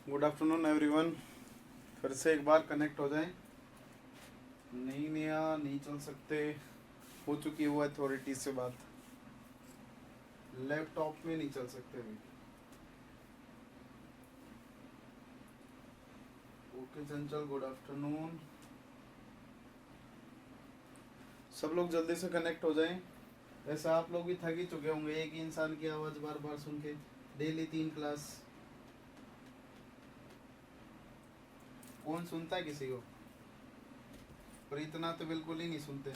Good afternoon everyone. फिर से एक बार कनेक्ट हो जाएं। नहीं नया नहीं चल सकते, हो चुकी है वो अथॉरिटी से बात। लैपटॉप में नहीं चल सकते अभी। ओके चंचल, गुड आफ्टरनून। सब लोग जल्दी से कनेक्ट हो जाएं। वैसे आप लोग भी थक ही चुके होंगे एक ही इंसान की आवाज़ बार बार सुन के, डेली 3 क्लास। कौन सुनता है किसी को? पर इतना तो बिल्कुल ही नहीं सुनते।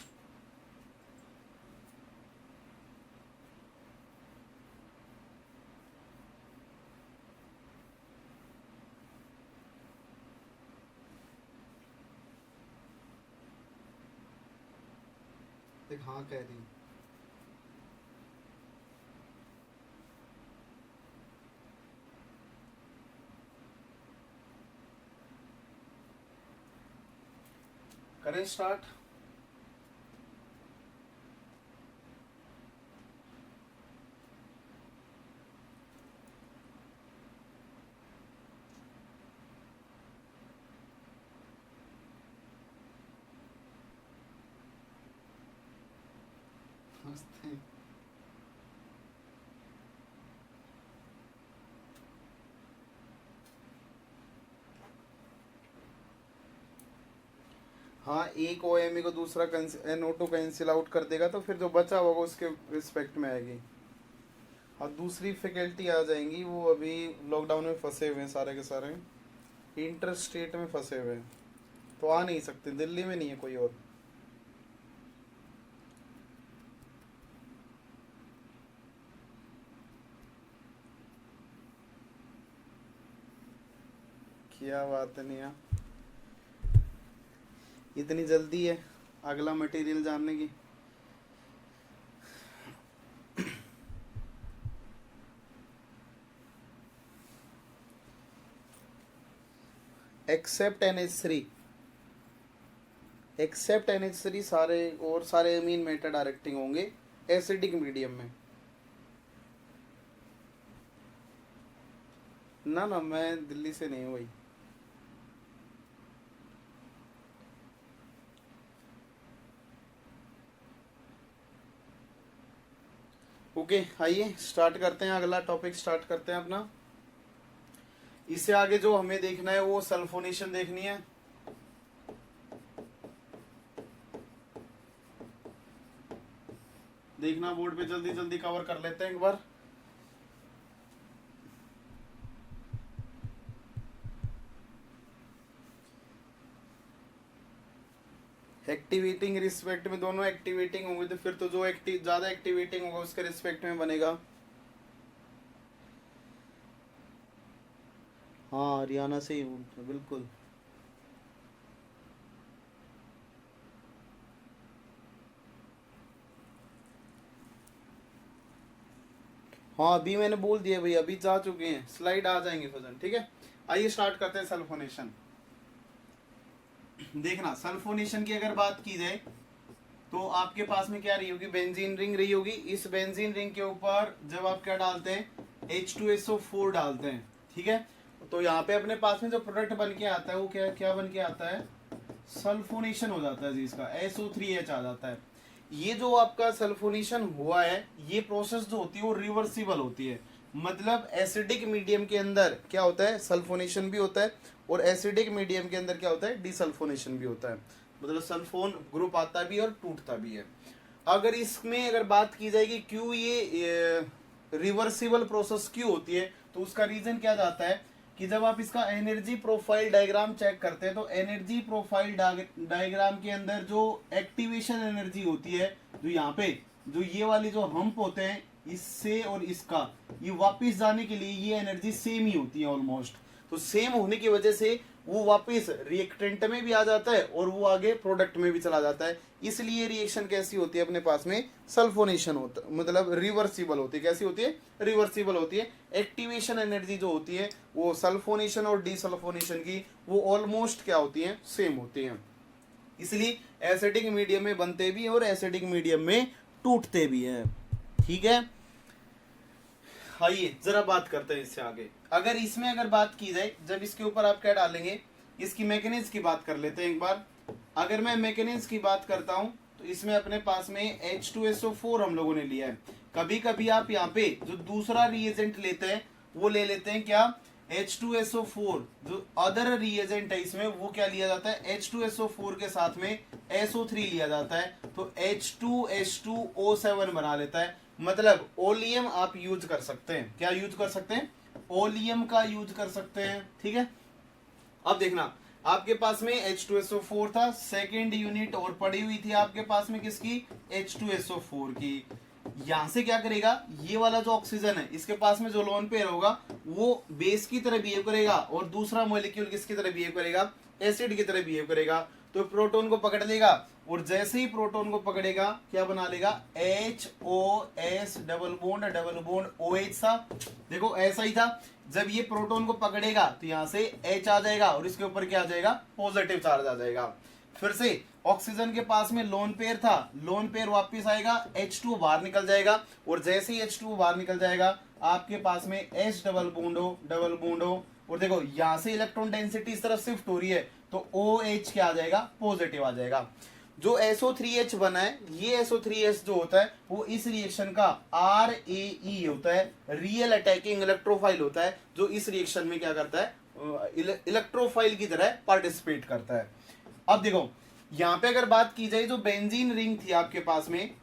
देख हाँ कह रही। करें स्टार्ट। हंसते हैं। हाँ, एक ओ एम को दूसरा NO2 कैंसिल आउट कर देगा तो फिर जो बचा होगा उसके रिस्पेक्ट में आएगी। और दूसरी फैकल्टी आ जाएंगी, वो अभी लॉकडाउन में फंसे हुए हैं सारे के सारे, इंटर स्टेट में फंसे हुए हैं, तो आ नहीं सकते। दिल्ली में नहीं है कोई और। क्या बात है नहीं, इतनी जल्दी है अगला मटेरियल जानने की? एक्सेप्ट NH3, एक्सेप्ट NH3 सारे और सारे अमीन मेटा डायरेक्टिंग होंगे एसिडिक मीडियम में। ना ना, मैं दिल्ली से नहीं हूँ भाई। ओके आइए स्टार्ट करते हैं, अगला टॉपिक स्टार्ट करते हैं अपना। इससे आगे जो हमें देखना है वो सल्फोनेशन देखनी है। देखना बोर्ड पे, जल्दी जल्दी कवर कर लेते हैं एक बार। एक्टिवेटिंग रिस्पेक्ट में दोनों एक्टिवेटिंग होंगे तो फिर तो जो ज्यादा एक्टिवेटिंग होगा उसके रिस्पेक्ट में बनेगा। हाँ हरियाणा से ही हूँ बिल्कुल। हाँ अभी मैंने बोल दिया भाई, अभी जा चुके हैं, स्लाइड आ जाएंगे फजन। ठीक है आइए स्टार्ट करते हैं सल्फोनेशन। देखना सल्फोनेशन की अगर बात की जाए तो आपके पास में क्या रही होगी, बेंजीन रिंग रही होगी। इस बेंजीन रिंग के ऊपर जब आप क्या डालते हैं, H2SO4 डालते हैं। ठीक है, तो यहाँ पे अपने पास में जो प्रोडक्ट बन के आता है वो क्या क्या बन के आता है, सल्फोनेशन हो जाता है जी। इसका SO3H आ जाता है। ये जो आपका सल्फोनेशन हुआ है, ये प्रोसेस जो होती है वो रिवर्सिबल होती है। मतलब एसिडिक मीडियम के अंदर क्या होता है, सल्फोनेशन भी होता है, और एसिडिक मीडियम के अंदर क्या होता है, डिसल्फोनेशन भी होता है। मतलब सल्फोन ग्रुप आता भी है और टूटता भी है। अगर इसमें अगर बात की जाएगी क्यों ये रिवर्सिबल प्रोसेस क्यों होती है, तो उसका रीजन क्या जाता है कि जब आप इसका एनर्जी प्रोफाइल डायग्राम चेक करते हैं तो एनर्जी प्रोफाइल डायग्राम के अंदर जो एक्टिवेशन एनर्जी होती है, जो यहाँ पे जो ये वाली जो हम्प होते हैं, इससे और इसका ये वापस जाने के लिए ये एनर्जी सेम ही होती है ऑलमोस्ट। तो सेम होने की वजह से वो वापस रिएक्टेंट में भी आ जाता है और वो आगे प्रोडक्ट में भी चला जाता है। इसलिए रिएक्शन कैसी होती है अपने पास में, सल्फोनेशन होता, मतलब रिवर्सिबल होती है। कैसी होती है, रिवर्सिबल होती है। एक्टिवेशन एनर्जी जो होती है वो सल्फोनेशन और डीसल्फोनेशन की वो ऑलमोस्ट क्या होती है, सेम होती है। इसलिए एसिडिक मीडियम में बनते भी हैं और एसिडिक मीडियम में टूटते भी हैं। ठीक है, आइए जरा बात करते हैं इससे आगे। अगर इसमें अगर बात की जाए, जब इसके ऊपर आप क्या डालेंगे, इसकी मैकेनिज्म की बात कर लेते हैं एक बार। अगर मैं मैकेनिज्म की बात करता हूं तो इसमें अपने पास में H2SO4 हम लोगों ने लिया है। कभी कभी आप यहाँ पे जो दूसरा रिएजेंट लेते हैं वो ले लेते हैं क्या, H2SO4। जो अदर रिएजेंट है इसमें वो क्या लिया जाता है, H2SO4 के साथ में SO3 लिया जाता है, तो H2H2O7 बना लेता है। मतलब ओलियम आप यूज कर सकते हैं, क्या यूज कर सकते हैं, ओलियम का यूज कर सकते हैं। ठीक है, अब देखना आपके पास में H2SO4 था, सेकेंड यूनिट और पड़ी हुई थी आपके पास में किसकी, H2SO4 की। यहां से क्या करेगा, ये वाला जो ऑक्सीजन है इसके पास में जो लोन पेयर होगा वो बेस की तरह बिहेव करेगा और दूसरा मॉलिक्यूल किसकी तरह बिहेव करेगा, एसिड की तरह बिहेव करेगा। तो प्रोटॉन को पकड़ लेगा और जैसे ही प्रोटॉन को पकड़ेगा क्या बना लेगा, HOS डबल बॉन्ड OH सा। देखो ऐसा ही था, जब ये प्रोटॉन को पकड़ेगा तो यहां से H आ जाएगा और इसके ऊपर क्या आ जाएगा, पॉजिटिव चार्ज आ जाएगा। फिर से ऑक्सीजन के पास में लोन पेयर था, लोन पेयर वापस आएगा, H2 बाहर निकल जाएगा और जैसे ही H2 बाहर निकल जाएगा आपके पास में H डबल बॉन्ड O। और देखो यहां से इलेक्ट्रॉन डेंसिटी इस तरफ शिफ्ट हो रही है तो OH क्या आ जाएगा, पॉजिटिव आ जाएगा। जो SO3H बना है, ये SO3H जो होता है वो इस रिएक्शन का RAE होता है, रियल अटैकिंग इलेक्ट्रोफाइल होता है, जो इस रिएक्शन में क्या करता है, इलेक्ट्रोफाइल की तरह पार्टिसिपेट करता है। अब देखो यहां पे अगर बात की जाए, जो बेंजीन रिंग थी आपके पास में,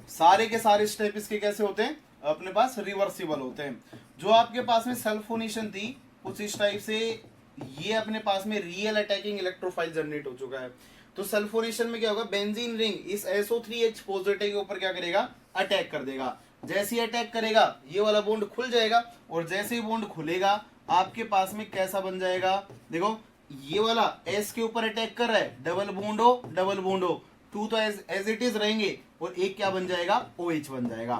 सारे के सारे स्टेप इसके कैसे होते हैं, अपने पास रिवर्सिबल होते हैं। जो आपके पास में सल्फोनेशन थी कुछ इस टाइप से, ये अपने पास में रियल अटैकिंग इलेक्ट्रोफाइल जनरेट हो चुका है। तो सल्फोनेशन में क्या होगा, बेंजीन रिंग इस SO3H पॉजिटिव के ऊपर क्या करेगा, अटैक कर देगा। जैसे ही अटैक करेगा ये वाला बॉन्ड खुल जाएगा और जैसे ही बॉन्ड खुलेगा आपके पास में कैसा बन जाएगा, देखो ये वाला S के ऊपर अटैक कर रहा है, डबल बॉन्ड O, टू तो एज इट इज रहेंगे और एक क्या बन जाएगा, OH बन जाएगा।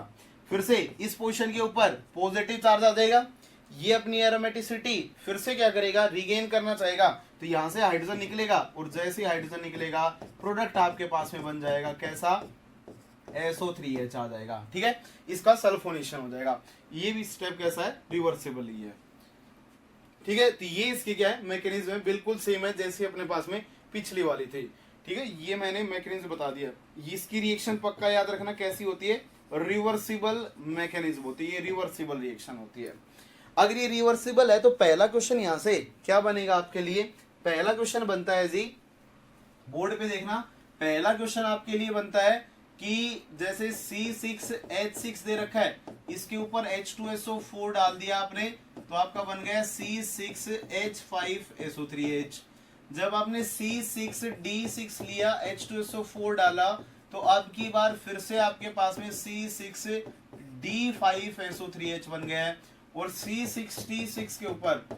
फिर से इस पोजीशन के ऊपर पॉजिटिव चार्ज आ जाएगा, ये अपनी एरोमेटिसिटी फिर से क्या करेगा, रिगेन करना चाहेगा, तो यहां से हाइड्रोजन निकलेगा और जैसे ही हाइड्रोजन निकलेगा प्रोडक्ट आपके पास में बन जाएगा कैसा, SO3H आ जाएगा। ठीक है, इसका सल्फोनेशन हो जाएगा। ये भी स्टेप कैसा है, रिवर्सिबल ही है। ठीक है, तो ये इसकी क्या है, मैकेनिज्म बिल्कुल सेम है जैसी अपने पास में पिछली वाली थी। ठीक है, ये मैंने मैकेनिज्म बता दिया। इसकी रिएक्शन पक्का याद रखना कैसी होती है, रिवर्सिबल मैकेनिज्म होती है, रिवर्सिबल रिएक्शन होती है। अगर ये रिवर्सिबल है तो पहला क्वेश्चन यहां से क्या बनेगा आपके लिए, पहला क्वेश्चन बनता है जी, बोर्ड पे देखना, पहला क्वेश्चन आपके लिए बनता है कि जैसे C6H6 दे रखा है, इसके ऊपर H2SO4 डाल दिया आपने तो आपका बन गया C6H5SO3H। जब आपने C6D6 लिया, H2SO4 डाला, तो अब की बार फिर से आपके पास में C6D5SO3H बन गया है और C66 के ऊपर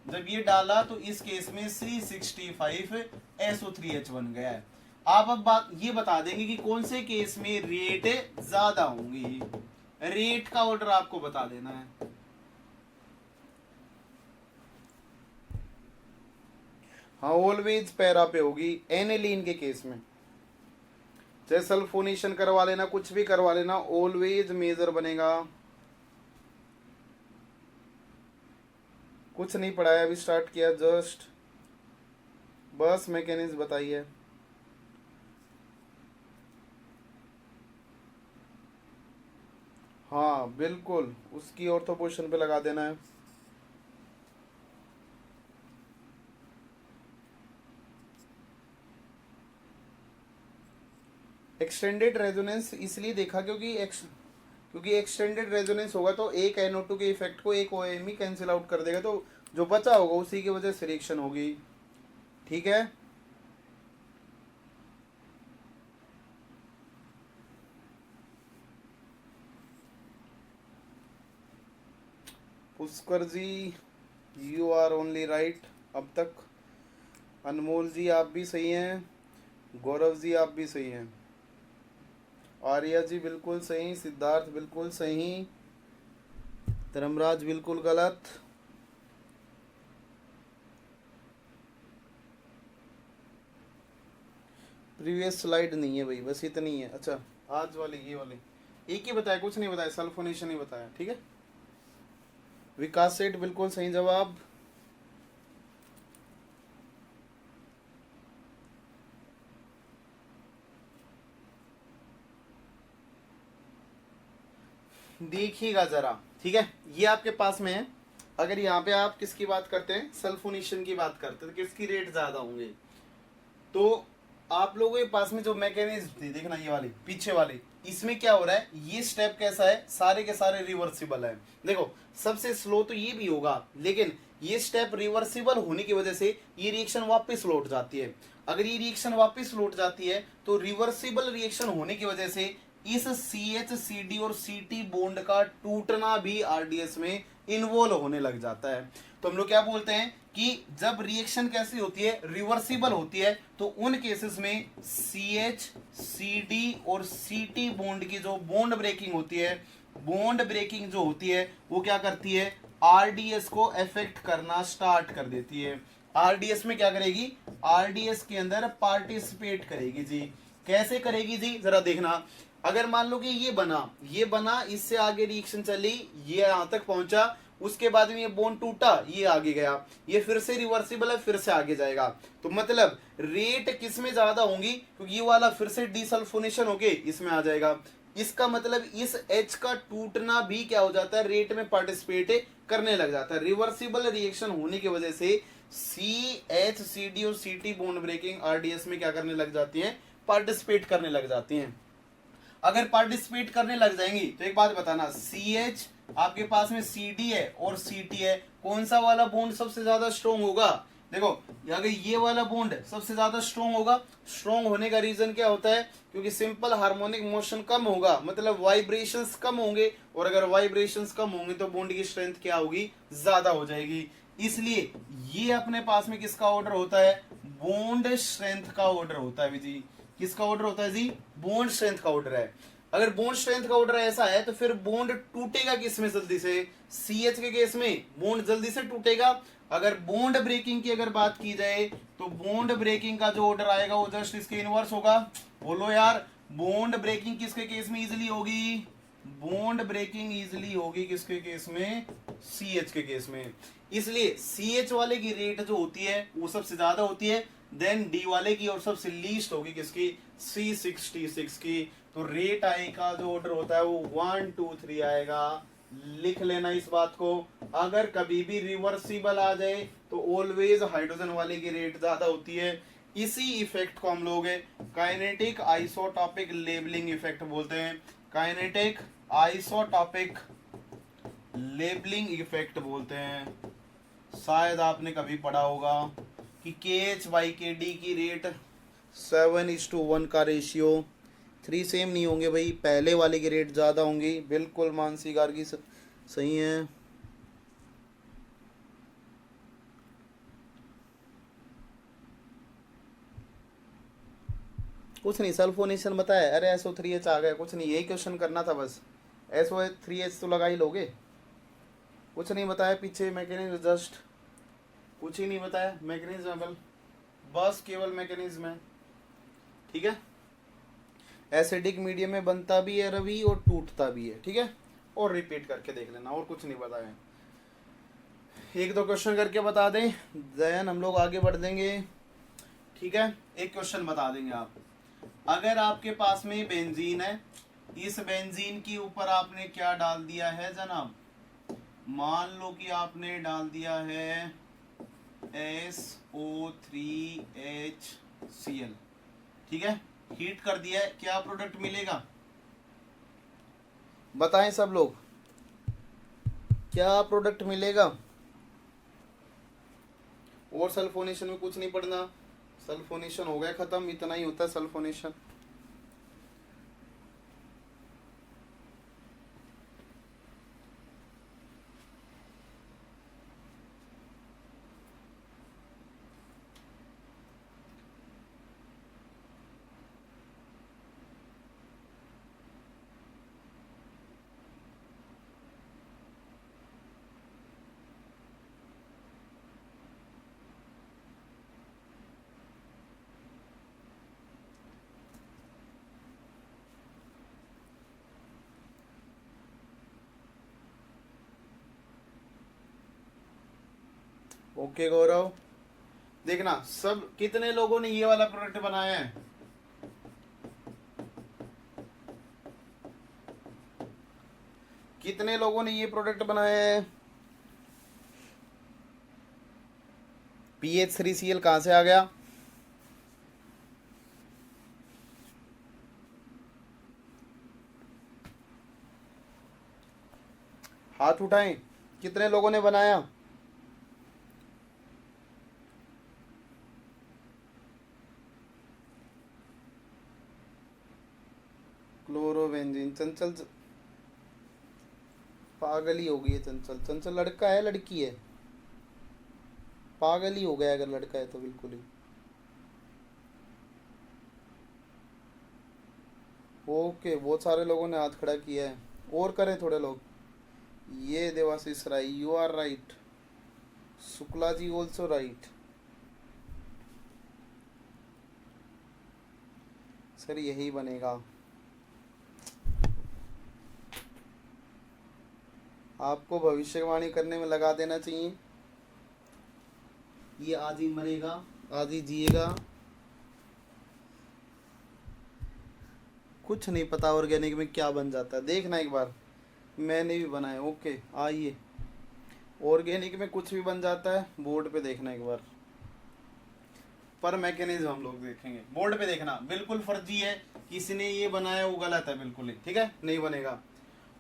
जब ये डाला तो इस केस में C65SO3H बन गया है। आप अब बात ये बता देंगे कि कौन से केस में रेट ज्यादा होंगी, रेट का ऑर्डर आपको बता देना है। हाँ, ऑलवेज पैरा पे होगी एनिलीन के केस में, चाहे सल्फोनेशन करवा लेना, कुछ भी करवा लेना, ऑलवेज मेजर बनेगा। कुछ नहीं पढ़ाया, अभी स्टार्ट किया जस्ट, बस मैकेनिज्म बताइए। हाँ बिल्कुल, उसकी ऑर्थो पोजीशन पे लगा देना है। एक्सटेंडेड रेजोनेंस इसलिए देखा क्योंकि एक्सटेंडेड रेजोनेंस होगा तो एक NO2 के इफेक्ट को एक OM ही कैंसिल आउट कर देगा, तो जो बचा होगा उसी की वजह से रिएक्शन होगी। ठीक है, पुष्कर जी यू आर ओनली राइट अब तक, अनमोल जी आप भी सही हैं, गौरव जी आप भी सही हैं, आर्या जी बिल्कुल सही, सिद्धार्थ बिल्कुल सही, धर्मराज बिल्कुल गलत। प्रीवियस स्लाइड नहीं है भाई, बस इतनी है। अच्छा, आज वाली ये वाली एक ही बताया, कुछ नहीं बताया, सल्फोनेशन ही बताया। ठीक है, विकास सेठ बिल्कुल सही जवाब। देखिएगा जरा, ठीक है, ये आपके पास में है। अगर यहाँ पे आप किसकी बात करते हैं, सल्फोनेशन की बात करते हैं, तो किसकी रेट ज्यादा होंगे। तो आप लोगों के पास में जो मैकेनिज्म थी, देखना ये वाली पीछे वाली, इसमें क्या हो रहा है, ये स्टेप कैसा है, सारे के सारे रिवर्सिबल है। देखो सबसे स्लो तो ये भी होगा, लेकिन ये स्टेप रिवर्सिबल होने की वजह से ये रिएक्शन वापस लौट जाती है। अगर ये रिएक्शन वापस लौट जाती है तो रिवर्सिबल रिएक्शन होने की वजह से इस CH CD और CT बॉन्ड का टूटना भी RDS में इन्वॉल्व होने लग जाता है। तो हम लोग क्या बोलते हैं कि जब रिएक्शन कैसी होती है, रिवर्सिबल होती है, तो उन केसेस में CH CD और CT बॉन्ड की जो बॉन्ड ब्रेकिंग होती है, बॉन्ड ब्रेकिंग जो होती है वो क्या करती है, RDS को अफेक्ट करना स्टार्ट कर देती है। RDS में क्या करेगी, RDS के अंदर पार्टिसिपेट करेगी जी। कैसे करेगी जी, जरा देखना। अगर मान लो कि ये बना, इससे आगे रिएक्शन चली, ये यहां तक पहुंचा, उसके बाद में ये बॉन्ड टूटा, ये आगे गया, ये फिर से रिवर्सिबल है, फिर से आगे जाएगा। तो मतलब रेट किस में ज्यादा होंगी, क्योंकि ये वाला फिर से डिसल्फोनेशन होके इसमें आ जाएगा। इसका मतलब इस H का टूटना भी क्या हो जाता है, रेट में पार्टिसिपेट करने लग जाता है। रिवर्सिबल रिएक्शन होने की वजह से CH CD और CT बॉन्ड ब्रेकिंग RDS में क्या करने लग जाती है, पार्टिसिपेट करने लग जाती हैं। अगर पार्टिसिपेट करने लग जाएंगी तो एक बात बताना, CH आपके पास में CD है और CT है, कौन सा वाला बॉन्ड सबसे ज्यादा स्ट्रॉन्ग होगा। देखो अगर ये वाला बॉन्ड सबसे ज्यादा स्ट्रॉन्ग होगा, स्ट्रॉन्ग होने का रीजन क्या होता है, क्योंकि सिंपल हार्मोनिक मोशन कम होगा, मतलब वाइब्रेशंस कम होंगे, और अगर वाइब्रेशंस कम होंगे तो बॉन्ड की स्ट्रेंथ क्या होगी, ज्यादा हो जाएगी। इसलिए ये अपने पास में किसका ऑर्डर होता है, बॉन्ड स्ट्रेंथ का ऑर्डर होता है जी। किसका ऑर्डर होता है जी, बॉन्ड स्ट्रेंथ का ऑर्डर है। अगर बॉन्ड स्ट्रेंथ का ऑर्डर ऐसा है तो फिर बॉन्ड टूटेगा किसमें जल्दी से, CH के केस में बॉन्ड जल्दी से टूटेगा। अगर बॉन्ड ब्रेकिंग की अगर बात की जाए तो बॉन्ड ब्रेकिंग का जो ऑर्डर आएगा वो जस्ट इसके इनवर्स होगा। बोलो यार, बॉन्ड ब्रेकिंग किसके केस में इजीली होगी, बॉन्ड ब्रेकिंग इजीली होगी किसके केस में, CH के केस में। इसलिए CH वाले की रेट जो होती है वो सबसे ज्यादा होती है, देन D वाले की और सबसे लीस्ट होगी किसकी, C66 की। तो रेट आई का जो ऑर्डर होता है वो 1 2 3 आएगा। लिख लेना इस बात को। अगर कभी भी रिवर्सिबल आ जाए तो ऑलवेज हाइड्रोजन वाले की रेट ज्यादा होती है। इसी इफेक्ट को हम लोग काइनेटिक आइसोटॉपिक लेबलिंग इफेक्ट बोलते हैं। काइनेटिक आइसोटॉपिक लेबलिंग इफेक्ट बोलते हैं। शायद आपने कभी पढ़ा होगा कि KH/KD की रेट 7:1 का रेशियो, 3 सेम नहीं होंगे भाई, पहले वाले की रेट ज़्यादा होंगी। बिल्कुल मानसी गार्गी सही है। कुछ नहीं, सल्फोनेशन बताया, अरे SO3H आ गया, कुछ नहीं, यही क्वेश्चन करना था बस। SO3H तो लगा ही लोगे। कुछ नहीं बताया पीछे, मैकेनिज्म जस्ट कुछ ही नहीं बताया, मैकेनिज्म बस केवल मैकेनिज्म है, ठीक है। एसिडिक मीडियम में बनता भी है रवि और टूटता भी है, ठीक है। और रिपीट करके देख लेना, और कुछ नहीं बताया, एक दो क्वेश्चन करके बता दें, देन हम लोग आगे बढ़ देंगे, ठीक है। एक क्वेश्चन बता देंगे आप। अगर आपके पास में बेंजीन है, इस बेंजीन के ऊपर आपने क्या डाल दिया है जनाब, मान लो कि आपने डाल दिया है SO3HCl, ठीक है, हीट कर दिया है, क्या प्रोडक्ट मिलेगा, बताएं सब लोग, क्या प्रोडक्ट मिलेगा। और सल्फोनेशन में कुछ नहीं पढ़ना, सल्फोनेशन हो गया खत्म, इतना ही होता है सल्फोनेशन। ओके गौरव, देखना सब कितने लोगों ने ये वाला प्रोडक्ट बनाया है? कितने लोगों ने ये प्रोडक्ट बनाया है? PH3Cl कहां से आ गया? हाथ उठाएं, कितने लोगों ने बनाया? क्लोरोबेंजीन। चंचल पागल ही हो गई है चंचल। चंचल लड़का है लड़की है? पागल ही हो गया अगर लड़का है तो बिल्कुल ही। ओके, बहुत सारे लोगों ने हाथ खड़ा किया है, और करें थोड़े लोग। ये Debashish Rai, you are right. Shukla ji also right. Sir यही बनेगा। आपको भविष्यवाणी करने में लगा देना चाहिए। ये आज ही मरेगा, आज ही जिएगा। कुछ नहीं पता ऑर्गेनिक में क्या बन जाता है, देखना एक बार। मैंने भी बनाया। ओके आइए, ऑर्गेनिक में कुछ भी बन जाता है, बोर्ड पे देखना एक बार। पर मैकेनिज्म हम लोग देखेंगे, बोर्ड पे देखना। बिल्कुल फर्जी है, किसी ने ये बनाया वो गलत है बिल्कुल ही, ठीक है, नहीं बनेगा।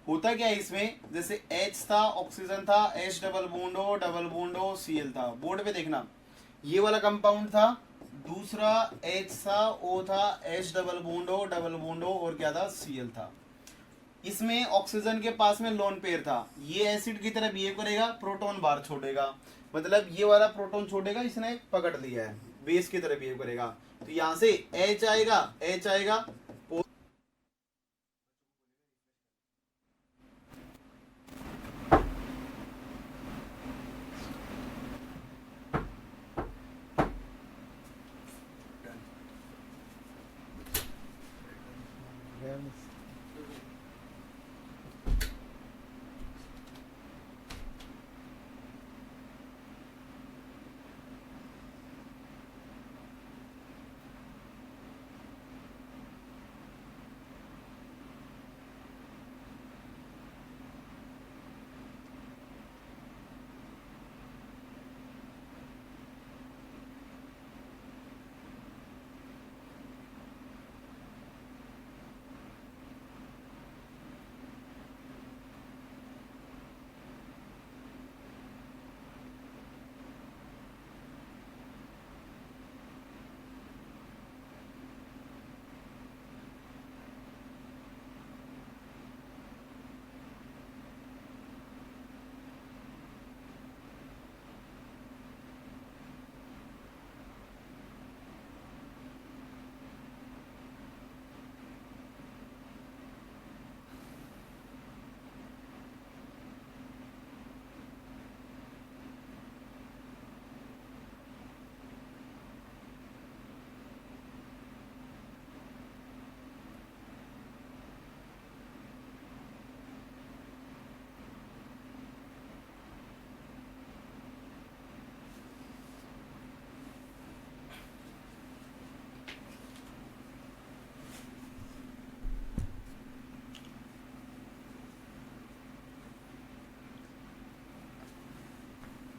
होता क्या है इसमें, जैसे H था, ऑक्सीजन था, H डबल बॉन्डो Cl था। बोर्ड पे देखना, ये वाला कंपाउंड था, दूसरा H था, O था, H डबल बॉन्डो और क्या था, Cl था। इसमें ऑक्सीजन के पास में लोन पेयर था, ये एसिड की तरह बिहेव करेगा, प्रोटॉन बाहर छोड़ेगा, मतलब ये वाला प्रोटॉन छोड़ेगा, इसने पकड़ लिया है, बेस की तरह बिहेव करेगा। तो यहां से H आएगा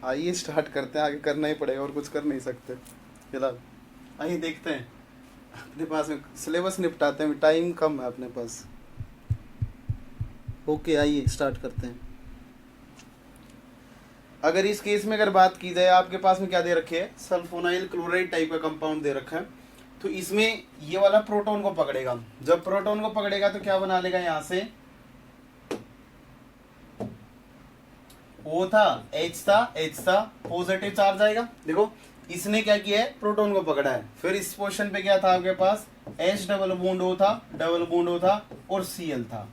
आइए स्टार्ट करते हैं, आगे करना ही पड़ेगा और कुछ कर नहीं सकते फिलहाल। आइए देखते हैं, अपने पास में सिलेबस निपटाते हैं, टाइम कम है अपने पास। ओके आइए स्टार्ट करते हैं। अगर इस केस में अगर बात की जाए, आपके पास में क्या दे रखे है, सल्फोनाइल क्लोराइड टाइप का कंपाउंड दे रखा है। तो इसमें ये वाला प्रोटॉन को पकड़ेगा, जब प्रोटॉन को पकड़ेगा तो क्या बना लेगा, यहां से O था, H था, पॉजिटिव चार्ज आएगा। देखो इसने क्या किया है, प्रोटॉन को पकड़ा है। फिर इस पोजीशन पे क्या था आपके पास, H डबल बॉन्ड O था और Cl था।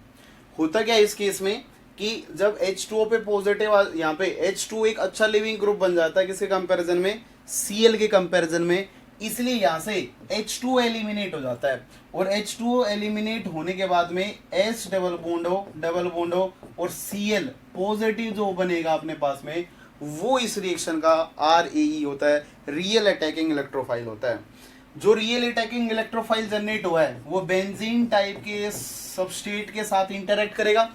होता क्या है इस केस में कि जब H2O पे पॉजिटिव, यहाँ पे H2 एक अच्छा लिविंग ग्रुप बन जाता है किसके कंपैरिजन में, Cl के कंपैरिजन में, इसलिए यहां से H2O एलिमिनेट हो जाता है। और H2O एलिमिनेट होने के बाद में H डबल बॉन्ड O और Cl पॉजिटिव जो बनेगा अपने पास में, वो इस रिएक्शन का RAE होता है, रियल अटैकिंग इलेक्ट्रोफाइल होता है। जो रियल अटैकिंग इलेक्ट्रोफाइल जनरेट हुआ है वो बेंजीन टाइप के सबस्ट्रेट के साथ इंटरेक्ट करेगा,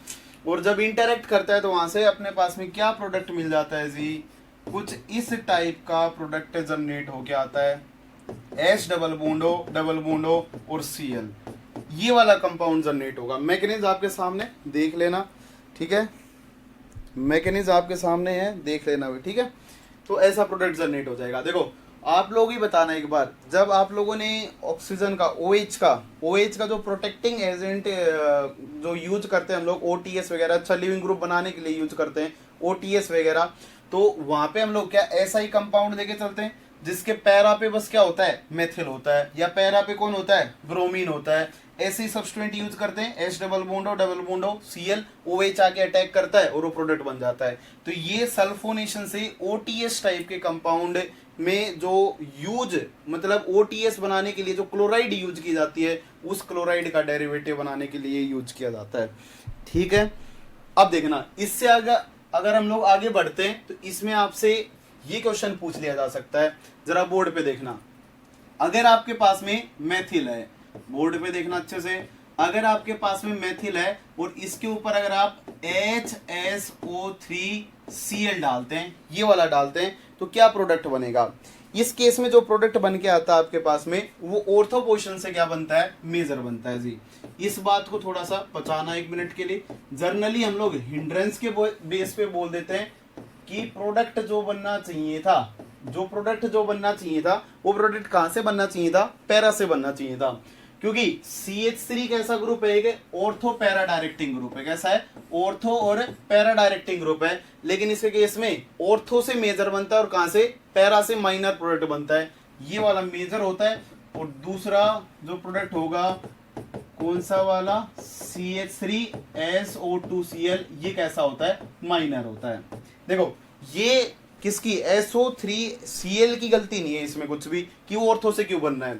और जब इंटरेक्ट करता है तो वहां से अपने पास में क्या प्रोडक्ट मिल जाता है जी, कुछ इस टाइप का प्रोडक्ट जनरेट होके आता है, H डबल बॉन्डो और Cl, ये वाला कंपाउंड जनरेट होगा। मैकेनिज्म आपके सामने देख लेना, ठीक है, मैकेनिज्म आपके सामने है, देख लेना भी, ठीक है। तो ऐसा प्रोडक्ट जनरेट हो जाएगा। देखो आप लोग ही बताना एक बार, जब आप लोगों ने ऑक्सीजन का OH का जो प्रोटेक्टिंग एजेंट जो यूज करते हैं हम लोग, OTS वगैरह, अच्छा लिविंग ग्रुप बनाने के लिए यूज करते हैं OTS वगैरह, तो वहां पे हम लोग क्या ऐसा ही कंपाउंड लेके चलते हैं जिसके पैरा पे बस क्या होता है, मेथिल होता है, या पैरा पे कौन होता है, ब्रोमीन होता है। ऐसे ही सब्सटेंट यूज करते हैं, H डबल बॉन्डो Cl, OH आके अटैक करता है और वो प्रोडक्ट बन जाता है। तो ये सल्फोनेशन से OTS टाइप के कंपाउंड में जो यूज, मतलब OTS बनाने के लिए जो क्लोराइड यूज की जाती है, उस क्लोराइड का डेरिवेटिव बनाने के लिए यूज किया जाता है, ठीक है। अब देखना, इससे अगर हम लोग आगे बढ़ते हैं तो इसमें आपसे ये क्वेश्चन पूछ लिया जा सकता है, जरा बोर्ड पे देखना। अगर आपके पास में मेथिल है, बोर्ड पे देखना अच्छे से, अगर आपके पास में मेथिल है और इसके ऊपर अगर आप HSO3Cl डालते हैं, ये वाला डालते हैं, तो क्या प्रोडक्ट बनेगा। इस केस में जो प्रोडक्ट बन के आता है आपके पास में, वो ऑर्थो पोर्शन से क्या बनता है, मेजर बनता है जी। इस बात को थोड़ा सा पचाना 1 मिनट के लिए। जर्नली हम लोग हिंड्रेंस के बेस पे बोल देते हैं कि प्रोडक्ट जो बनना चाहिए था, वो प्रोडक्ट कहां से बनना चाहिए था, पैरा से बनना चाहिए था, क्योंकि CH3 कैसा ग्रुप है, एक ऑर्थो पैरा डायरेक्टिंग ग्रुप है। कैसा है, ऑर्थो और पैरा डायरेक्टिंग ग्रुप है, लेकिन इसके केस में ऑर्थो से मेजर बनता है और कहां से, पैरा से माइनर प्रोडक्ट बनता है, ये वाला मेजर होता है। और दूसरा जो प्रोडक्ट होगा कौन सा वाला, CH3SO2Cl, ये कैसा होता है, माइनर होता है। देखो ये किसकी, SO3Cl की गलती नहीं है इसमें कुछ भी कि वो ऑर्थो से क्यों बन रहा है।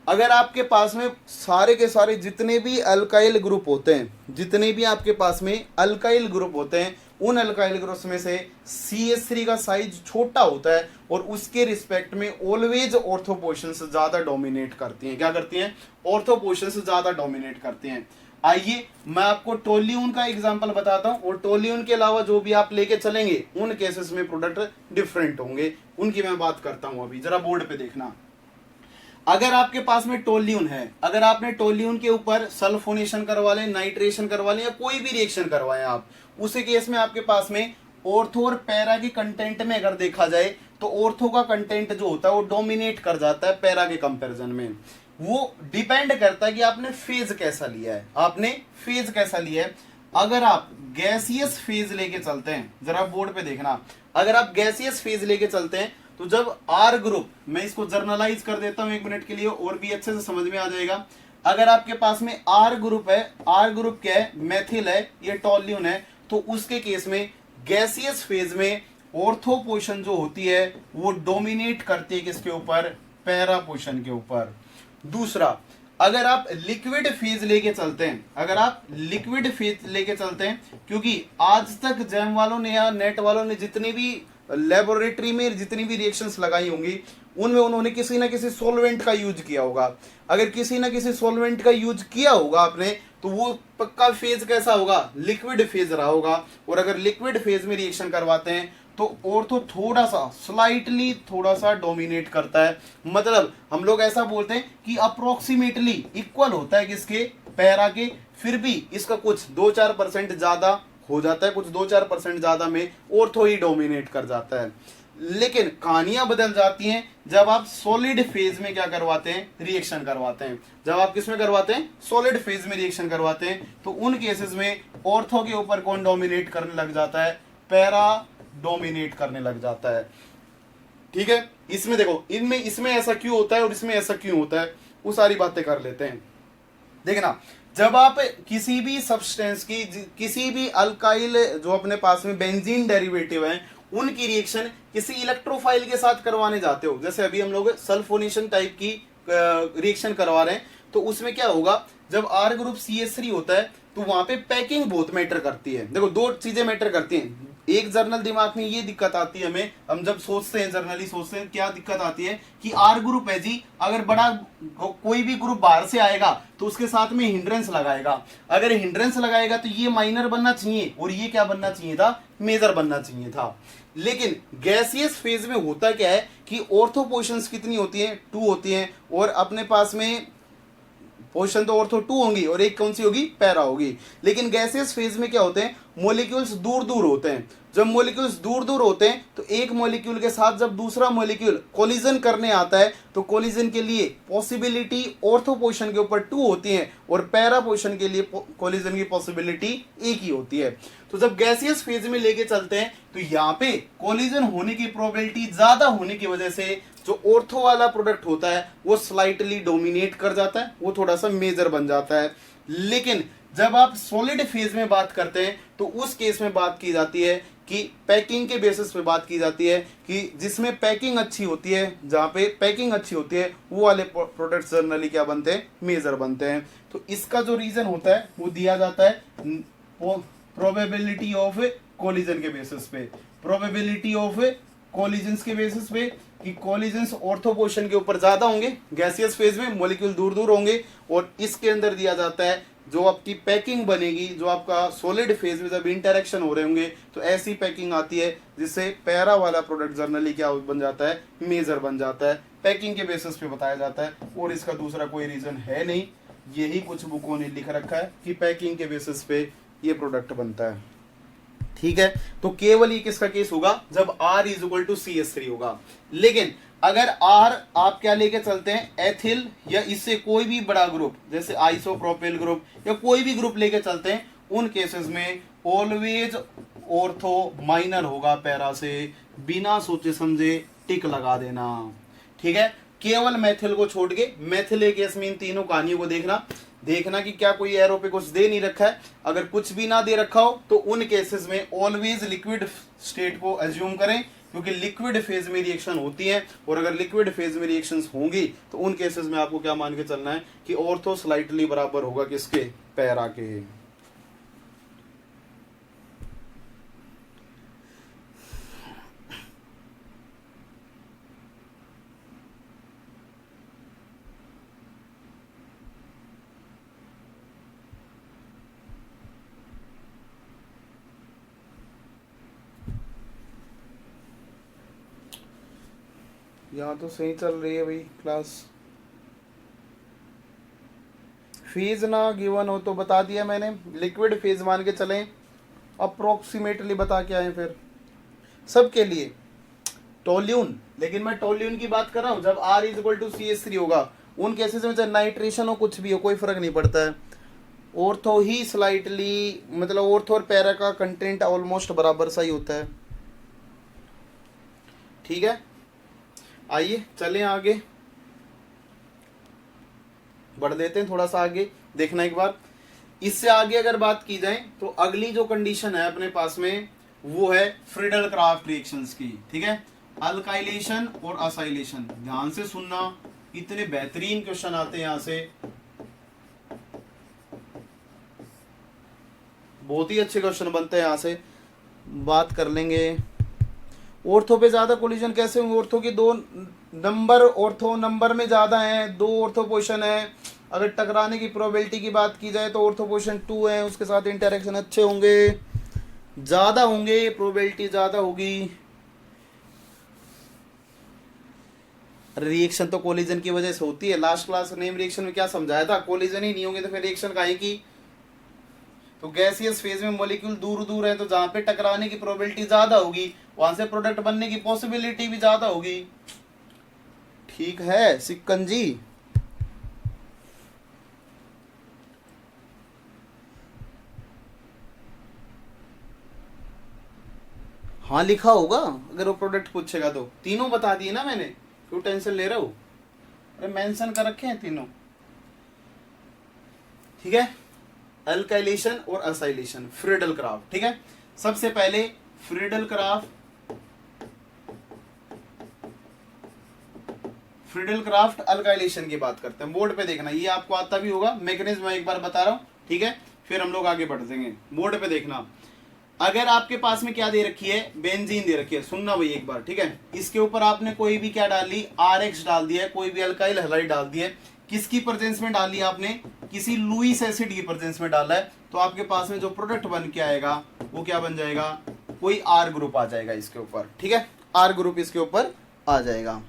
अगर आपके पास में सारे के सारे जितने भी अल्काइल ग्रुप होते हैं, जितने भी आपके पास में अल्काइल ग्रुप होते हैं, उन अल्काइल ग्रुप्स में से CH3 का साइज छोटा होता है और उसके रिस्पेक्ट में ऑलवेज ऑर्थो पोर्शंस ज्यादा डोमिनेट करती हैं। क्या करती हैं, ऑर्थो पोर्शंस ज्यादा डोमिनेट करती हैं। आइए मैं आपको टोल्यून का एग्जांपल बताता हूं, और टोल्यून के अलावा जो भी आप लेके चलेंगे उन केसेस में प्रोडक्ट डिफरेंट होंगे, उनकी मैं बात करता हूं अभी। जरा बोर्ड पे देखना, अगर आपके पास में टोल्यून है, अगर आपने टोल्यून के ऊपर सल्फोनेशन करवा लें, नाइट्रेशन करवा लें, या कोई भी रिएक्शन करवाएं आप, उसी केस में आपके पास में ऑर्थो और पैरा के कंटेंट में अगर देखा जाए तो ऑर्थो का कंटेंट जो होता है वो डोमिनेट कर जाता है पैरा के कंपैरिजन में। वो डिपेंड करता है कि आपने फेज कैसा लिया है, अगर आप गैसियस फेज लेके चलते हैं, जरा बोर्ड पे देखना, अगर आप गैसियस फेज लेके चलते हैं तो जब R ग्रुप, मैं इसको जर्नलाइज कर देता हूं 1 मिनट के लिए और भी अच्छे से समझ में आ जाएगा। अगर आपके पास में R ग्रुप है, R ग्रुप क्या है, मेथिल है, ये टोल्यून है, तो उसके केस में गैसियस फेज में ऑर्थो पोर्शन जो होती है वो डोमिनेट करती है किसके ऊपर, पैरा पोर्शन के ऊपर। दूसरा, अगर आप लिक्विड फेज लेके चलते हैं, क्योंकि आज तक जैम वालों ने या नेट वालों ने जितनी भी लेबोरेटरी में जितनी भी रिएक्शंस लगाई होंगी, उनमें उन्होंने किसी ना किसी सॉल्वेंट का यूज किया होगा। अगर किसी ना किसी सॉल्वेंट का यूज किया होगा आपने, तो वो पक्का फेज कैसा होगा, लिक्विड फेज रहा होगा। और अगर लिक्विड फेज में रिएक्शन करवाते हैं तो ऑर्थो थोड़ा सा स्लाइटली थोड़ा सा डोमिनेट करता है। मतलब हम लोग ऐसा बोलते हैं कि अप्रोक्सीमेटली इक्वल होता है किसके, पैरा के, फिर भी इसका कुछ 2-4% ज्यादा हो जाता है, कुछ 2-4% ज्यादा में ऑर्थो ही डोमिनेट कर जाता है। लेकिन कहानियां बदल जाती हैं जब आप सॉलिड फेज में क्या करवाते हैं, रिएक्शन करवाते हैं। जब आप किसमें करवाते हैं, सॉलिड फेज में रिएक्शन करवाते हैं, तो उन केसेस में ऑर्थो के ऊपर कौन डोमिनेट करने लग जाता है, पैरा डोमिनेट करने लग जाता है। ठीक है, इसमें देखो, इसमें ऐसा क्यों होता है और इसमें ऐसा क्यों होता है, वो सारी बातें कर लेते हैं। देखना, जब आप किसी भी सब्सटेंस की, किसी भी अल्काइल जो अपने पास में बेंजीन डेरिवेटिव है, उनकी रिएक्शन किसी इलेक्ट्रोफाइल के साथ करवाने जाते हो, जैसे अभी हम लोग सल्फोनेशन टाइप की रिएक्शन करवा रहे हैं, तो उसमें क्या होगा, जब R ग्रुप CH3 होता है तो वहां पे पैकिंग बहुत मैटर करती है। देखो, दो चीजें मैटर करती हैं, एक जर्नल दिमाग में ये दिक्कत आती है हमें, हम जब सोचते हैं जर्नली सोचते हैं, क्या दिक्कत आती है कि आर ग्रुप है जी, अगर बड़ा कोई भी ग्रुप बाहर से आएगा तो उसके साथ में हिंड्रेंस लगाएगा, अगर हिंड्रेंस लगाएगा तो ये माइनर बनना चाहिए और ये क्या बनना चाहिए था, मेजर बनना चाहिए था। लेकिन गैसियस फेज में होता क्या है कि ऑर्थो पोजीशंस कितनी होती हैं, 2 होती हैं, और अपने पास में पोजीशन तो ऑर्थो 2 होंगी और एक कौन सी होगी, पैरा होगी। लेकिन गैसियस फेज में क्या होते हैं, मॉलिक्यूल्स दूर दूर होते हैं। जब मॉलिक्यूल्स दूर दूर होते हैं तो एक मॉलिक्यूल के साथ जब दूसरा मॉलिक्यूल कोलिजन करने आता है तो कोलिजन के लिए पॉसिबिलिटी ऑर्थो पोजीशन के ऊपर 2 होती है और पैरा पोजीशन के लिए कोलिजन की पॉसिबिलिटी 1 ही होती है। तो जब गैसियस फेज में लेके चलते हैं तो यहाँ पे कोलिजन होने की प्रोबेबिलिटी ज्यादा होने की वजह से जो ऑर्थो वाला प्रोडक्ट होता है वो स्लाइटली डोमिनेट कर जाता है, वो थोड़ा सा मेजर बन जाता है। लेकिन जब आप सॉलिड फेज में बात करते हैं तो उस केस में बात की जाती है कि पैकिंग के बेसिस पे बात की जाती है कि जिसमें पैकिंग अच्छी होती है, जहां पे पैकिंग अच्छी होती है वो वाले प्रोडक्ट्स जनरली क्या बनते हैं, मेजर बनते हैं। तो इसका जो रीजन होता है वो दिया जाता है प्रोबेबिलिटी ऑफ कोलिजन के बेसिस पे, प्रोबेबिलिटी ऑफ कोलिजन्स के बेसिस पे कि कोलिजन्स ऑर्थो पोजीशन के ऊपर ज्यादा होंगे गैसियस फेज में, मॉलिक्यूल दूर दूर होंगे, और इसके अंदर दिया जाता है जो आपकी पैकिंग बनेगी, जो आपका सॉलिड फेज में जब इंटरेक्शन हो रहे होंगे तो ऐसी पैकिंग आती है जिससे पैरा वाला प्रोडक्ट जर्नली क्या बन जाता है, मेजर बन जाता है। पैकिंग के बेसिस पे बताया जाता है और इसका दूसरा कोई रीजन है नहीं, यही कुछ बुकों ने लिख रखा है कि पैकिंग के बेसिस पे ये प्रोडक्ट बनता है। ठीक है, तो केवल ये किसका केस होगा, जब R is equal to CH3 होगा। लेकिन अगर R आप क्या लेके चलते हैं, एथिल या इससे कोई भी बड़ा ग्रुप जैसे आइसोप्रोपिल ग्रुप या कोई भी ग्रुप लेके चलते हैं, उन केसेस में ऑलवेज ऑर्थो माइनर होगा पैरा से, बिना सोचे समझे टिक लगा देना। ठीक है, केवल मेथिल को छोड़ के, मेथिल एक केस में इन तीनों कहानियों को देखना कि क्या कोई एरो पे कुछ दे नहीं रखा है। अगर कुछ भी ना दे रखा हो तो उन केसेस में ऑलवेज लिक्विड स्टेट को एज्यूम करें, क्योंकि लिक्विड फेज में रिएक्शन होती है, और अगर लिक्विड फेज में रिएक्शंस होंगी तो उन केसेस में आपको क्या मान के चलना है कि ऑर्थो स्लाइटली बराबर होगा किसके, पैरा के। यहाँ तो सही चल रही है भाई क्लास। फेज ना गिवन हो तो बता दिया मैंने, लिक्विड फेज मान के चलें, अप्रोक्सीमेटली बता के आए फिर सबके लिए टोल्यून। लेकिन मैं टोल्यून की बात कर रहा हूँ जब R is equal to CH3 होगा, उन केसेस में चाहे नाइट्रेशन हो कुछ भी हो कोई फर्क नहीं पड़ता है, ऑर्थो ही स्लाइटली, मतलब ऑर्थो और पैरा का कंटेंट ऑलमोस्ट बराबर सा ही होता है। ठीक है, आइए चलें आगे, बढ़ देते हैं थोड़ा सा आगे, देखना एक बार। इससे आगे अगर बात की जाए तो अगली जो कंडीशन है अपने पास में वो है फ्रीडल क्राफ्ट रिएक्शंस की। ठीक है, अल्काइलेशन और असाइलेशन, ध्यान से सुनना, इतने बेहतरीन क्वेश्चन आते हैं यहां से, बहुत ही अच्छे क्वेश्चन बनते हैं यहां से। बात कर लेंगे ऑर्थो पे ज्यादा कोलिजन कैसे होंगे, ऑर्थो की 2 नंबर, ऑर्थो नंबर में ज्यादा हैं, 2 ऑर्थो पोजीशन है। अगर टकराने की प्रोबेबिलिटी की बात की जाए तो ऑर्थो पोजीशन 2 है, उसके साथ इंटरेक्शन अच्छे होंगे, ज्यादा होंगे, प्रोबेबिलिटी ज्यादा होगी। रिएक्शन तो कोलिजन की वजह से होती है, लास्ट क्लास नेम रिएक्शन में क्या समझाया था, कोलिजन ही नहीं होंगे तो फिर रिएक्शन काहे की। तो गैसियस फेज में मॉलिक्यूल दूर दूर है तो जहां पे टकराने की प्रोबेबिलिटी ज्यादा होगी वहां से प्रोडक्ट बनने की पॉसिबिलिटी भी ज्यादा होगी। ठीक है सिक्कन जी, हाँ लिखा होगा अगर वो प्रोडक्ट पूछेगा तो, तीनों बता दिए ना मैंने, क्यों टेंशन ले रहा हूं, अरे मेंशन कर रखे हैं तीनों। ठीक है, अल्काइलेशन और असाइलेशन, फ्रीडल क्राफ्ट। ठीक है, सबसे पहले फ्रीडल क्राफ्ट अल्काइलेशन की बात करते हैं। बोर्ड पे देखना, ये आपको आता भी होगा, मैकेनिज्म मैं एक बार बता रहा हूं। ठीक है, फिर हम लोग आगे बढ़ देंगे। बोर्ड पे देखना, अगर आपके पास में क्या दे रखी है, बेंजीन दे रखी है, सुनना भाई एक बार, ठीक है। इसके ऊपर आपने कोई भी क्या डाल ली, RX डाल दिया है, कोई भी अल्काइल हैलाइड डाल दिया है। किसकी प्रेजेंस में डाली आपने, किसी लुईस एसिड की प्रेजेंस में डाला है, तो आपके पास में जो प्रोडक्ट बन के आएगा वो क्या बन जाएगा, कोई R ग्रुप आ जाएगा इसके ऊपर, ठीक है। R ग्रुप इसके ऊपर आ जाएगा,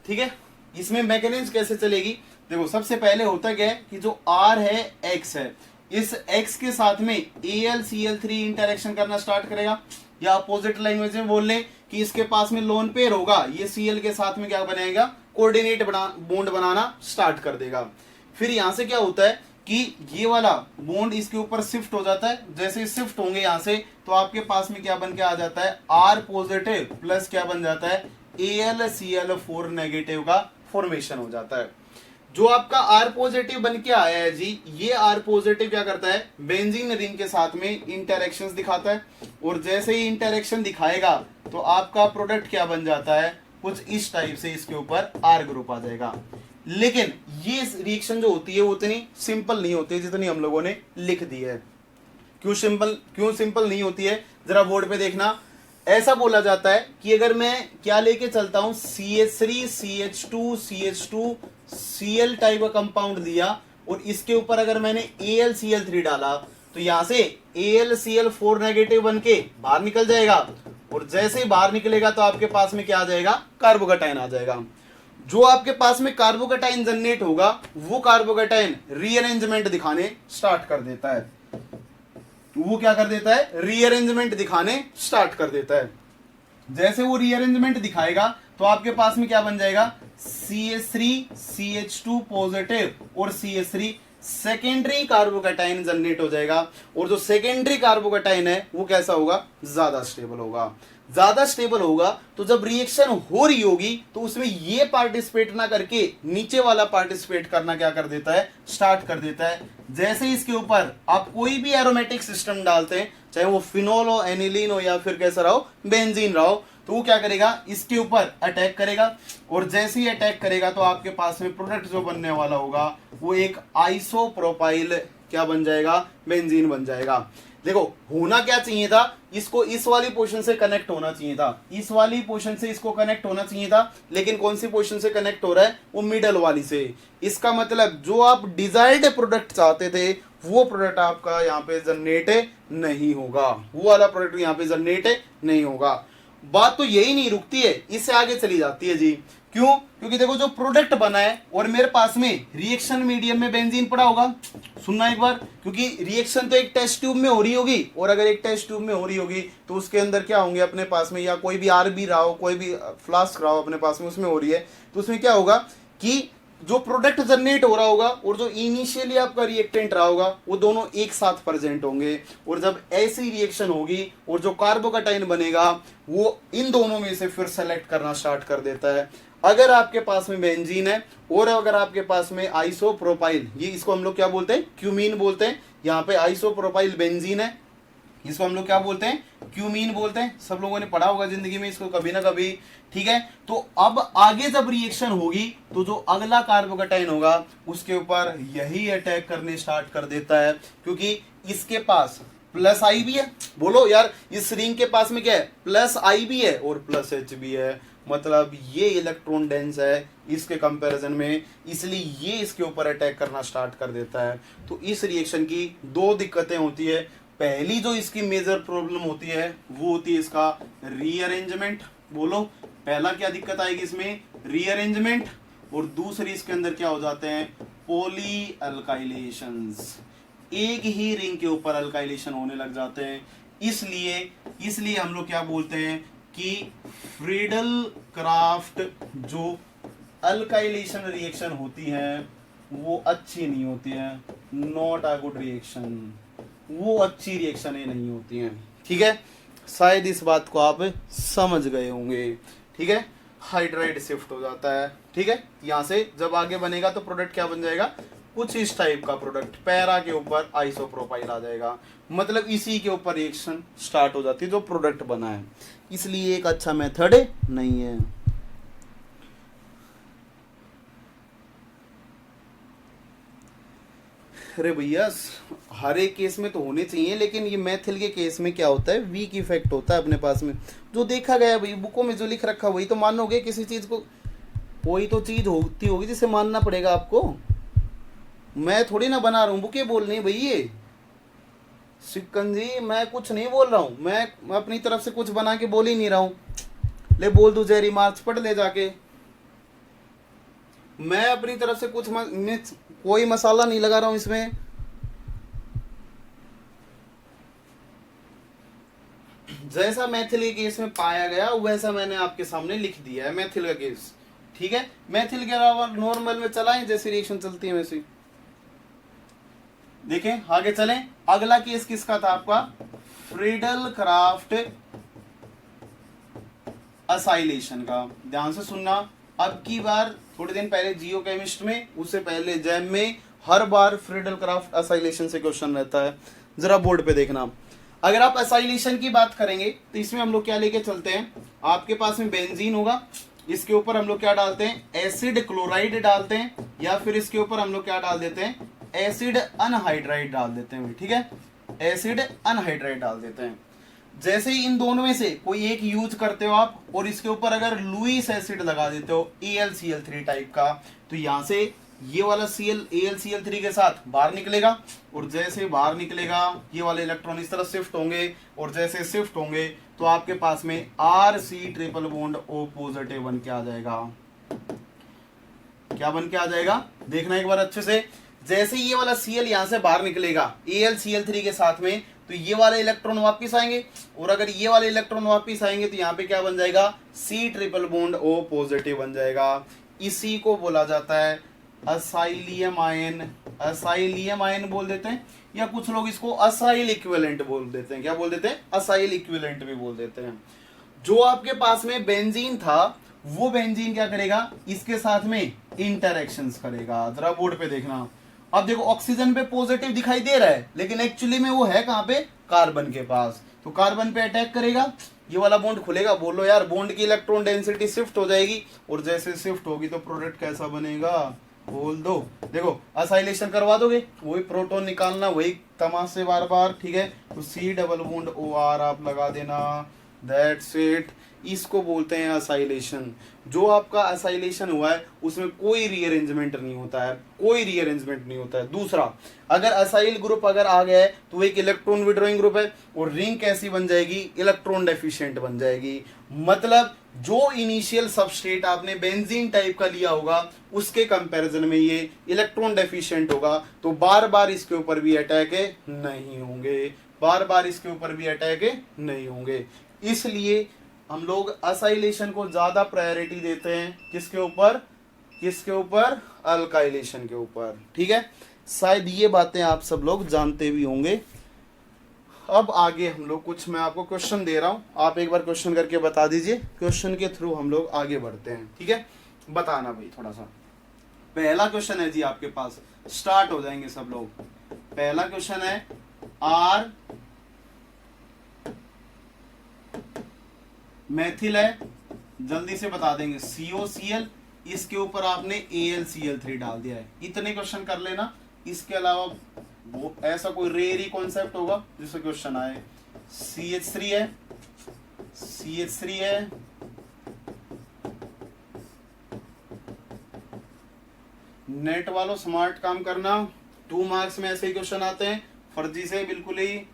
ठीक है। इसमें मैकेनिज्म कैसे चलेगी, देखो सबसे पहले होता क्या है कि जो R है X है, इस X के साथ में AlCl3 इंटरेक्शन करना स्टार्ट करेगा, या अपोजिट लैंग्वेज में बोल लें कि इसके पास में लोन पेयर होगा, ये Cl के साथ में क्या बनाएगा, कोऑर्डिनेट बॉन्ड बनाना स्टार्ट कर देगा। फिर यहां से क्या होता है कि ये वाला बॉन्ड इसके ऊपर शिफ्ट हो जाता है, जैसे शिफ्ट होंगे यहां से तो आपके पास में क्या बन के आ जाता है, R पॉजिटिव प्लस क्या बन जाता है, AlCl4 नेगेटिव का फॉर्मेशन हो जाता है। जो आपका R पॉजिटिव बन के आया है जी, ये R पॉजिटिव क्या करता है, बेंजीन रिंग के साथ में इंटरेक्शंस दिखाता है, और जैसे ही इंटरेक्शन दिखाएगा तो आपका प्रोडक्ट क्या बन जाता है, कुछ इस टाइप से इसके ऊपर R ग्रुप आ जाएगा। लेकिन ये रिएक्शन जो होती है वो उतनी सिंपल नहीं होती जितनी हम लोगों ने लिख दी है। क्यों सिंपल नहीं होती है, जरा बोर्ड पे देखना। ऐसा बोला जाता है कि अगर मैं क्या लेके चलता हूं, CH3 CH2 CH2 Cl type का कंपाउंड दिया, और इसके ऊपर अगर मैंने AlCl3 डाला तो यहां से AlCl4 नेगेटिव बन के बाहर निकल जाएगा, और जैसे ही बाहर निकलेगा तो आपके पास में क्या आ जाएगा, कार्बोकैटायन आ जाएगा। जो आपके पास में कार्बोकैटायन जनरेट होगा वो कार्बोकैटायन रीअरेंजमेंट दिखाने स्टार्ट कर देता है, वो क्या कर देता है, रीअरेंजमेंट दिखाने स्टार्ट कर देता है। जैसे वो रीअरेंजमेंट दिखाएगा तो आपके पास में क्या बन जाएगा, CH3 CH2 पॉजिटिव और CH3 सेकेंडरी कार्बोकैटायन जनरेट हो जाएगा। और जो सेकेंडरी कार्बोकैटायन है वो कैसा होगा, ज्यादा स्टेबल होगा। ज्यादा स्टेबल होगा तो जब रिएक्शन हो रही होगी तो उसमें ये पार्टिसिपेट ना करके नीचे वाला पार्टिसिपेट करना क्या कर देता है, स्टार्ट कर देता है। जैसे इसके ऊपर आप कोई भी एरोमेटिक सिस्टम डालते हैं, चाहे वो फिनोल हो, एनिलीन हो, या फिर कैसा रहो, बेंजीन रहो, तो वो क्या करेगा, इसके ऊपर अटैक करेगा, और जैसे ही अटैक करेगा तो आपके पास में प्रोडक्ट जो बनने वाला होगा वो एक आइसोप्रोपाइल क्या बन जाएगा, बेंजीन बन जाएगा। देखो होना क्या चाहिए था, इसको इस वाली पोजीशन से कनेक्ट होना चाहिए था, इस वाली पोजीशन से इसको कनेक्ट होना चाहिए था, लेकिन कौन सी पोजीशन से कनेक्ट हो रहा है, वो मिडल वाली से। इसका मतलब जो आप डिजायर्ड प्रोडक्ट चाहते थे वो प्रोडक्ट आपका यहाँ पे जनरेट नहीं होगा, वो वाला प्रोडक्ट यहाँ पे जनरेट नहीं होगा। बात तो यही नहीं रुकती है, इससे आगे चली जाती है जी। क्यों, क्योंकि देखो जो प्रोडक्ट बना है और मेरे पास में रिएक्शन मीडियम में बेंजीन पड़ा होगा, सुनना एक बार, क्योंकि रिएक्शन तो एक टेस्ट ट्यूब में हो रही होगी, और अगर एक टेस्ट ट्यूब में हो रही होगी तो उसके अंदर क्या होंगे अपने पास में, या कोई भी RB रहा हो, कोई भी फ्लास्क रहा हो अपने पास में, उसमें हो रही है, तो उसमें क्या होगा कि जो प्रोडक्ट जनरेट हो रहा होगा और जो इनिशियली आपका रिएक्टेंट रहा होगा वो दोनों एक साथ प्रेजेंट होंगे, और जब ऐसी रिएक्शन होगी और जो कार्बोकैटायन बनेगा वो इन दोनों में से फिर सेलेक्ट करना स्टार्ट कर देता है। अगर आपके पास में बेंजीन है और अगर आपके पास में आइसोप्रोपाइल, ये इसको हम लोग क्या बोलते हैं, क्यूमीन बोलते हैं, यहाँ पे आइसोप्रोपाइल बेंजीन है, इसको हम लोग क्या बोलते हैं, क्यूमीन बोलते हैं। सब लोगों ने पढ़ा होगा जिंदगी में इसको कभी ना कभी, ठीक है। तो अब आगे जब रिएक्शन होगी तो जो अगला कार्बोकैटायन होगा उसके ऊपर यही अटैक करने स्टार्ट कर देता है, क्योंकि इसके पास प्लस आई भी है। बोलो यार, इस रिंग के पास में क्या है, प्लस आई भी है और प्लस H भी है, मतलब ये इलेक्ट्रॉन डेंस है इसके कंपैरिजन में, इसलिए ये इसके ऊपर अटैक करना स्टार्ट कर देता है। तो इस रिएक्शन की दो दिक्कतें होती है। पहली जो इसकी मेजर प्रॉब्लम होती है वो होती है इसका रीअरेंजमेंट। बोलो पहला क्या दिक्कत आएगी इसमें, रीअरेंजमेंट, और दूसरी इसके अंदर क्या हो जाते हैं, पॉली अल्काइलेशंस। एक ही रिंग के ऊपर अल्काइलेशन होने लग जाते हैं। इसलिए हम लोग क्या बोलते हैं कि फ्रीडल क्राफ्ट जो अल्काइलेशन रिएक्शन होती है वो अच्छी नहीं होती है, नॉट अ गुड रिएक्शन, वो अच्छी रिएक्शन ही नहीं होती हैं, ठीक है। शायद इस बात को आप समझ गए होंगे, ठीक है। हाइड्राइड शिफ्ट हो जाता है, ठीक है। यहां से जब आगे बनेगा तो प्रोडक्ट क्या बन जाएगा, कुछ इस टाइप का प्रोडक्ट, पैरा के ऊपर आइसोप्रोपाइल आ जाएगा, मतलब इसी के ऊपर रिएक्शन स्टार्ट हो जाती है जो प्रोडक्ट बना है। इसलिए एक अच्छा मेथड नहीं है। अरे भैया हर एक केस में तो होने चाहिए, लेकिन ये मैथिल के केस में क्या होता है, वीक इफेक्ट होता है अपने पास में। जो देखा गया भाई बुकों में जो लिख रखा वही तो मानोगे, किसी चीज को कोई तो चीज होती होगी जिसे मानना पड़ेगा आपको। मैं थोड़ी ना बना रहा हूँ बुके बोलनी भाई ये सिक्कन जी, मैं कुछ नहीं बोल रहा हूँ, मैं अपनी तरफ से कुछ बना के बोल ही नहीं रहा हूँ। ले बोल दू जेरी मार्क्स पढ़ ले जाके, मैं अपनी तरफ से कुछ कोई मसाला नहीं लगा रहा हूं इसमें। जैसा मैथिल के केस में पाया गया वैसा मैंने आपके सामने लिख दिया है मैथिल का केस। ठीक है, मैथिल के अलावा नॉर्मल में चलाएं जैसी रिएक्शन चलती है वैसी। देखें आगे चलें, अगला केस किसका था आपका, फ्रीडल क्राफ्ट असाइलेशन का। ध्यान से सुनना, अब की बार थोड़े दिन पहले जियो केमिस्ट में, उससे पहले जैम में हर बार फ्रीडल क्राफ्ट असाइलेशन से क्वेश्चन रहता है, जरा बोर्ड पे देखना। अगर आप असाइलेशन की बात करेंगे तो इसमें हम लोग क्या लेके चलते हैं, आपके पास में बेंजीन होगा, इसके ऊपर हम लोग क्या डालते हैं, एसिड क्लोराइड डालते हैं, या फिर इसके ऊपर हम लोग क्या डाल देते हैं, एसिड अनहाइड्राइड डाल देते हैं। ठीक है, एसिड अनहाइड्राइड डाल देते हैं। जैसे ही इन दोनों में से कोई एक यूज करते हो आप, और इसके ऊपर अगर लुईस एसिड लगा देते हो AlCl3 टाइप का, तो यहां से ये वाला AlCl3 के साथ बाहर निकलेगा, और जैसे बाहर निकलेगा ये वाले इलेक्ट्रॉन इस तरफ शिफ्ट होंगे, और जैसे शिफ्ट होंगे तो आपके पास में RC triple bond O positive बन के आ जाएगा। क्या बन के आ जाएगा, देखना एक बार अच्छे से। जैसे ये वाला Cl यहां से बाहर निकलेगा AlCl3 के साथ में, तो ये वाले इलेक्ट्रॉन वापस आएंगे, और अगर ये वाले इलेक्ट्रॉन वापस आएंगे तो यहाँ पे क्या बन जाएगा, C triple bond O positive बन जाएगा। इसी को बोला जाता है असाइलियम आयन। असाइलियम आयन बोल देते हैं, या कुछ लोग इसको असाइल इक्विवेलेंट बोल देते हैं। क्या बोल देते हैं, असाइल इक्विवेलेंट भी बोल देते हैं। जो आपके पास में बेंजीन था वो बेंजीन क्या करेगा, इसके साथ में इंटरएक्शंस करेगा। जरा बोर्ड पे देखना, अब देखो ऑक्सीजन पे पॉजिटिव दिखाई दे रहा है, लेकिन एक्चुअली में वो है कहां पे, कार्बन के पास। तो कार्बन पे अटैक करेगा, ये वाला बॉन्ड खुलेगा। बोलो यार, बॉन्ड की इलेक्ट्रॉन डेंसिटी शिफ्ट हो जाएगी, और जैसे शिफ्ट होगी तो प्रोडक्ट कैसा बनेगा, बोल दो। देखो असाइलेशन करवा दोगे, वही प्रोटॉन निकालना, वही तमाशे बार बार। ठीक है, तो C डबल बॉन्ड OR आप लगा देना, दैट्स इट। इसको बोलते हैं असाइलेशन। जो आपका असाइलेशन हुआ है उसमें कोई रीअरेंजमेंट नहीं होता है, कोई रीअरेंजमेंट नहीं होता है। दूसरा, अगर असाइल ग्रुप अगर आ गया है तो एक इलेक्ट्रॉन विड्रॉइंग ग्रुप है, और रिंग कैसी बन जाएगी, इलेक्ट्रॉन डेफिशिएंट बन जाएगी। मतलब जो इनिशियल सबस्ट्रेट आपने बेंजीन टाइप का लिया होगा उसके कंपैरिजन में ये इलेक्ट्रॉन डेफिशिएंट होगा, तो बार बार इसके ऊपर भी अटैक नहीं होंगे, बार बार इसके ऊपर भी अटैक नहीं होंगे। इसलिए हम लोग असाइलेशन को ज्यादा प्रायोरिटी देते हैं, किसके ऊपर, किसके ऊपर, अल्काइलेशन के ऊपर। ठीक है, शायद ये बातें आप सब लोग जानते भी होंगे। अब आगे हम लोग कुछ, मैं आपको क्वेश्चन दे रहा हूं, आप एक बार क्वेश्चन करके बता दीजिए, क्वेश्चन के थ्रू हम लोग आगे बढ़ते हैं। ठीक है, बताना भाई थोड़ा सा। पहला क्वेश्चन है जी आपके पास, स्टार्ट हो जाएंगे सब लोग। पहला क्वेश्चन है, आर मैथिल है, जल्दी से बता देंगे, COCl, इसके ऊपर आपने AlCl3 डाल दिया है। इतने क्वेश्चन कर लेना, इसके अलावा वो ऐसा कोई रेयर ही कॉन्सेप्ट होगा जिससे क्वेश्चन आए। CH3 है, CH3 है, नेट वालों स्मार्ट काम करना, 2 मार्क्स में ऐसे ही क्वेश्चन आते हैं, फर्जी से बिल्कुल ही।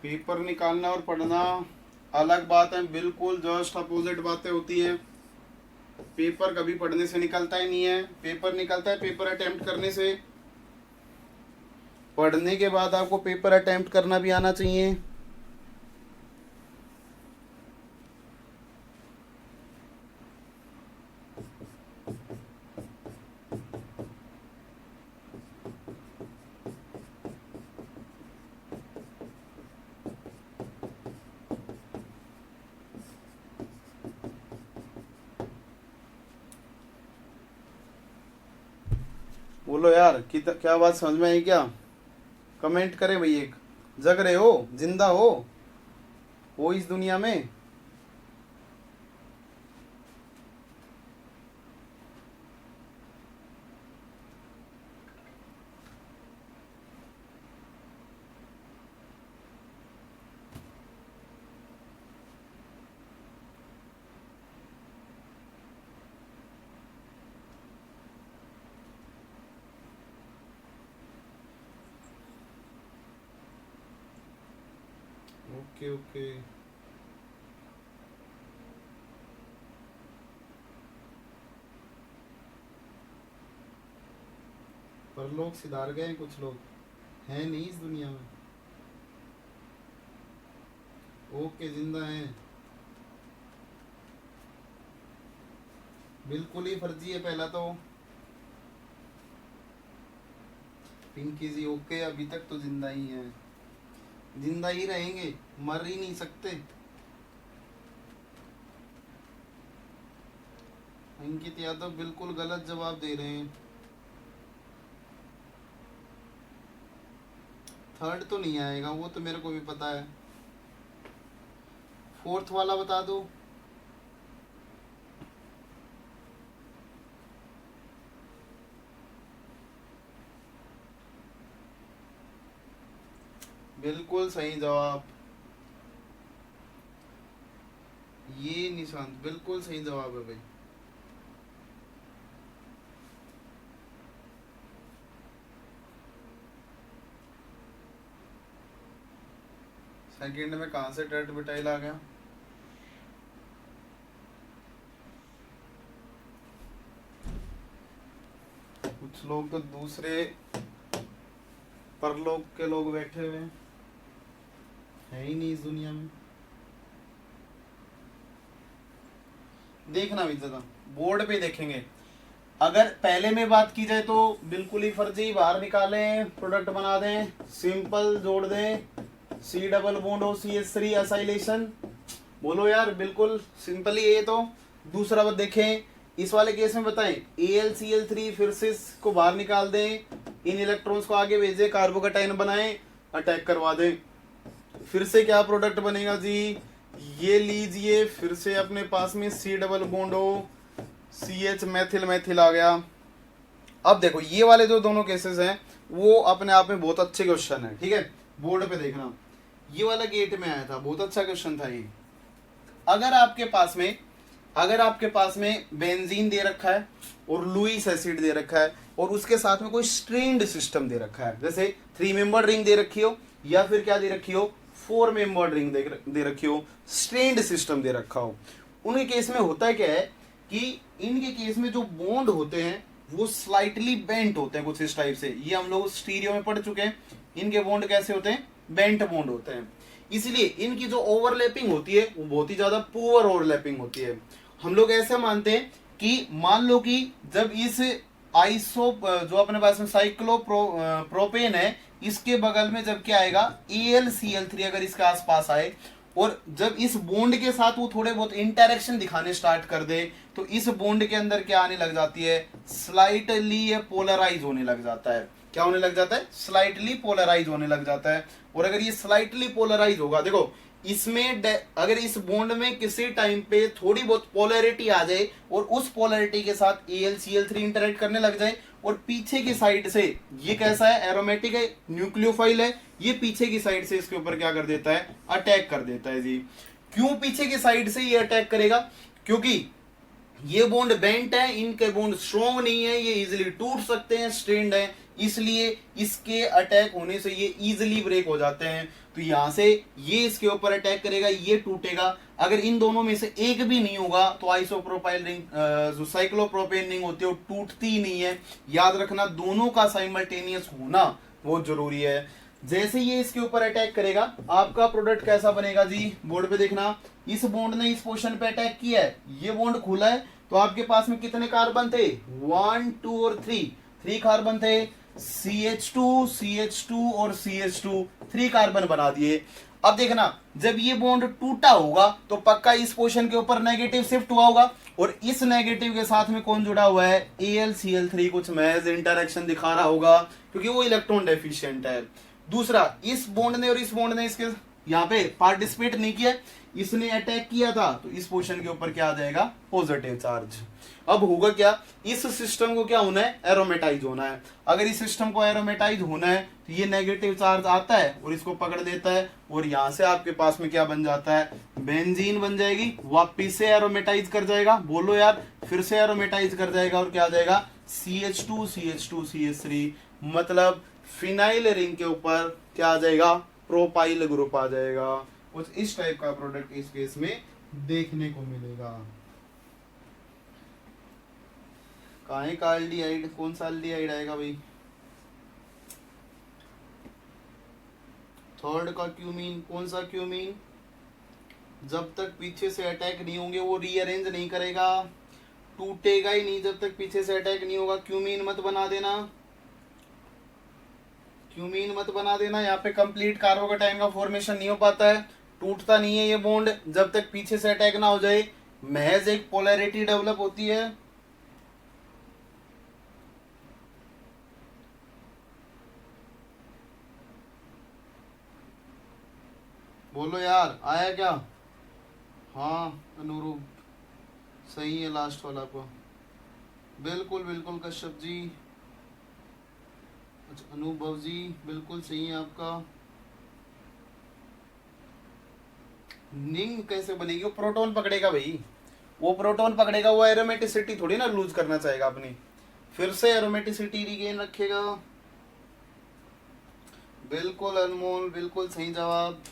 पेपर निकालना और पढ़ना अलग बात है, बिल्कुल जस्ट अपोजिट बातें होती हैं। पेपर कभी पढ़ने से निकलता ही नहीं है, पेपर निकलता है पेपर अटेम्प्ट करने से। पढ़ने के बाद आपको पेपर अटेम्प्ट करना भी आना चाहिए। बोलो यार, क्या बात समझ में आई क्या, कमेंट करें भाई एक। जग रहे हो, जिंदा हो इस दुनिया में? Okay okay. पर लोग सिधार गए हैं, कुछ लोग हैं नहीं इस दुनिया में। ओके, जिंदा हैं। बिल्कुल ही फर्जी है पहला तो। पिंकी जी ओके, अभी तक तो जिंदा ही है, जिंदा ही रहेंगे, मर ही नहीं सकते। अंकित यादव बिल्कुल गलत जवाब दे रहे हैं। थर्ड तो नहीं आएगा, वो तो मेरे को भी पता है। फोर्थ वाला बता दो। बिल्कुल सही जवाब, ये निशांत बिल्कुल सही जवाब है भाई। सेकंड में कहां से टेट बिटाइल आ गया? कुछ लोग तो दूसरे परलोक के लोग बैठे हुए हैं, है ही नहीं इस दुनिया में। देखना भी जरा, बोर्ड पे देखेंगे। अगर पहले में बात की जाए तो बिल्कुल ही फर्जी, बाहर निकालें, प्रोडक्ट बना दें, सिंपल जोड़ दें, C double bond O C H 3 acylation. बोलो यार, बिल्कुल सिंपल ही है तो। दूसरा बात देखें, इस वाले केस में बताएं, AlCl3 फिर से इसको बाहर निकाल दें, इन इलेक्ट्रॉन्स को आगे भेजें, कार्बोकैटायन बनाएं, अटैक करवा दें। फिर से क्या प्रोडक्ट बनेगा जी? ये लीजिए, फिर से अपने पास में C double bond O CH methyl methyl आ गया। अब देखो, ये वाले जो दोनों केसेस हैं वो अपने आप में बहुत अच्छे क्वेश्चन है, ठीक है। बोर्ड पे देखना, ये वाला गेट में आया था, बहुत अच्छा क्वेश्चन था ये। अगर आपके पास में बेंजीन दे रखा है और लुईस एसिड दे रखा है और उसके साथ में कोई स्ट्रेन्ड सिस्टम दे रखा है, जैसे 3 मेंबर रिंग दे रखी हो या फिर क्या दे रखी हो, 4 मेंबर रिंग दे रखी हो, स्ट्रेन्ड सिस्टम दे रखा हो, उनके केस में होता है क्या है कि इनके केस में जो बॉन्ड होते हैं वो स्लाइटली बेंट होते हैं, कुछ इस टाइप से। ये हम लोग स्टीरियो में पढ़ चुके हैं, इनके बॉन्ड कैसे होते हैं, बेंट बॉन्ड होते हैं। इसलिए इनकी जो ओवरलैपिंग होती है वो बहुत ही ज्यादा पुअर ओवरलैपिंग होती है। हम लोग ऐसे मानते हैं कि मान लो कि जब इस आइसो जो अपने पास में प्रोपेन है, इसके बगल में जब क्या आएगा, AlCl3 अगर इसके आसपास आए और जब इस बॉन्ड के साथ वो थोड़े बहुत इंटरेक्शन दिखाने स्टार्ट कर दे तो इस बॉन्ड के अंदर क्या आने लग जाती है, स्लाइटली पोलराइज होने लग जाता है। क्या होने लग जाता है, स्लाइटली पोलराइज होने लग जाता है। और अगर ये स्लाइटली पोलराइज होगा, देखो इसमें अगर इस बॉन्ड में किसी टाइम पे थोड़ी बहुत पोलैरिटी आ जाए और उस पोलैरिटी के साथ AlCl3 इंटरेक्ट करने लग जाए और पीछे की साइड से, ये कैसा है, एरोमेटिक है, न्यूक्लियोफाइल है, ये पीछे की साइड से इसके ऊपर क्या कर देता है, अटैक कर देता है जी। क्यों पीछे की साइड से ये अटैक करेगा? क्योंकि ये बॉन्ड बेंट है, इनके बॉन्ड स्ट्रॉन्ग नहीं है, ये इजिली टूट सकते हैं, स्ट्रेन्ड है, इसलिए इसके अटैक होने से ये इजिली ब्रेक हो जाते हैं। तो यहां से ये इसके ऊपर अटैक करेगा, ये टूटेगा। अगर इन दोनों में से एक भी नहीं होगा तो आइसोप्रोपाइल रिंग जो साइक्लोप्रोपेन रिंग होती है वो टूटती ही नहीं है। याद रखना, दोनों का साइमल्टेनियस होना बहुत जरूरी है। जैसे ये इसके ऊपर अटैक करेगा, आपका प्रोडक्ट कैसा बनेगा जी? बोर्ड पे देखना, इस बॉन्ड ने इस पोर्शन पे अटैक किया है, ये बॉन्ड खुला है, तो आपके पास में कितने कार्बन थे, 1 2 और 3 कार्बन थे। CH2 CH2 और CH2 3 कार्बन बना दिए। अब देखना, जब ये बॉन्ड टूटा होगा तो पक्का इस पोर्शन के ऊपर नेगेटिव शिफ्ट हुआ होगा और इस नेगेटिव के साथ में कौन जुड़ा हुआ है, AlCl3 कुछ महज इंटरेक्शन दिखा रहा होगा क्योंकि वो इलेक्ट्रॉन डेफिशिएंट है। दूसरा, इस बॉन्ड ने और इस बॉन्ड ने इसके यहाँ पे पार्टिसिपेट नहीं किया, इसने अटैक किया था, तो इस पोर्शन के ऊपर क्या आ जाएगा, पॉजिटिव चार्ज। अब होगा क्या, इस सिस्टम को क्या होना है, एरोमेटाइज होना है। अगर इस सिस्टम को एरोमेटाइज होना है तो ये नेगेटिव चार्ज आता है और इसको पकड़ देता है, और यहां से आपके पास में क्या बन जाता है, बेंजीन बन जाएगी, वापिस से एरोमेटाइज कर जाएगा, बोलो यार, फिर से एरोमेटाइज कर जाएगा, और क्या आ जाएगा, CH2 CH2 CH3, मतलब फिनाइल रिंग के ऊपर क्या आ जाएगा, प्रोपाइल ग्रुप आ जाएगा। कुछ इस टाइप का प्रोडक्ट इस केस में देखने को मिलेगा। कहाँ है का एल्डिहाइड, कौन सा एल्डिहाइड आएगा भाई, थर्ड का क्यूमीन, कौन सा क्यूमीन, जब तक पीछे से अटैक नहीं होंगे वो रीअरेंज नहीं करेगा, टूटेगा ही नहीं जब तक पीछे से अटैक नहीं होगा। क्यूमीन मत बना देना, क्यूमीन मत बना देना, यहाँ पे कंप्लीट कार्बोकेटाइन का फॉर्मेशन नहीं हो पाता है, टूटता नहीं है ये बॉन्ड जब तक पीछे से अटैक ना हो जाए, महज एक पोलैरिटी डेवलप होती है। बोलो यार, आया क्या, हाँ अनुरूप सही है, लास्ट वाला को बिल्कुल बिल्कुल, कश्यप जी, अच्छा अनुभव जी बिल्कुल सही है आपका। निंग कैसे बनेगी, वो प्रोटॉन पकड़ेगा भाई, वो प्रोटॉन पकड़ेगा, वो एरोमेटिसिटी थोड़ी ना लूज करना चाहेगा अपनी, फिर से एरोमेटिसिटी रिगेन रखेगा। बिल्कुल अनमोल, बिल्कुल सही जवाब।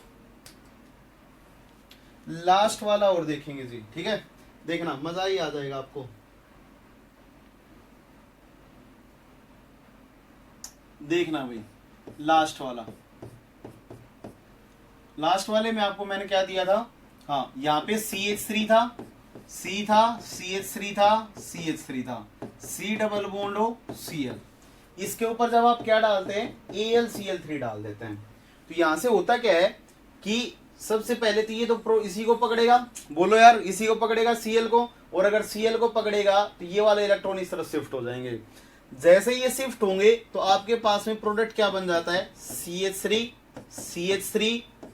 लास्ट वाला और देखेंगे जी, ठीक है, देखना मजा ही आ जाएगा आपको। देखना भाई, लास्ट वाला, लास्ट वाले में आपको मैंने क्या दिया था, हाँ यहाँ पे CH3 था, C था, CH3 था, CH3 था, C डबल बॉन्ड हो Cl, इसके ऊपर जब आप क्या डालते हैं, AlCl3 डाल देते हैं, तो यहां से होता क्या है कि सबसे पहले तो ये तो प्रो इसी को पकड़ेगा, बोलो यार, इसी को पकड़ेगा Cl को, और अगर Cl को पकड़ेगा तो ये वाले इलेक्ट्रॉन इस तरफ शिफ्ट हो जाएंगे। जैसे ये शिफ्ट होंगे तो आपके पास में प्रोडक्ट क्या बन जाता है, CH3 CH3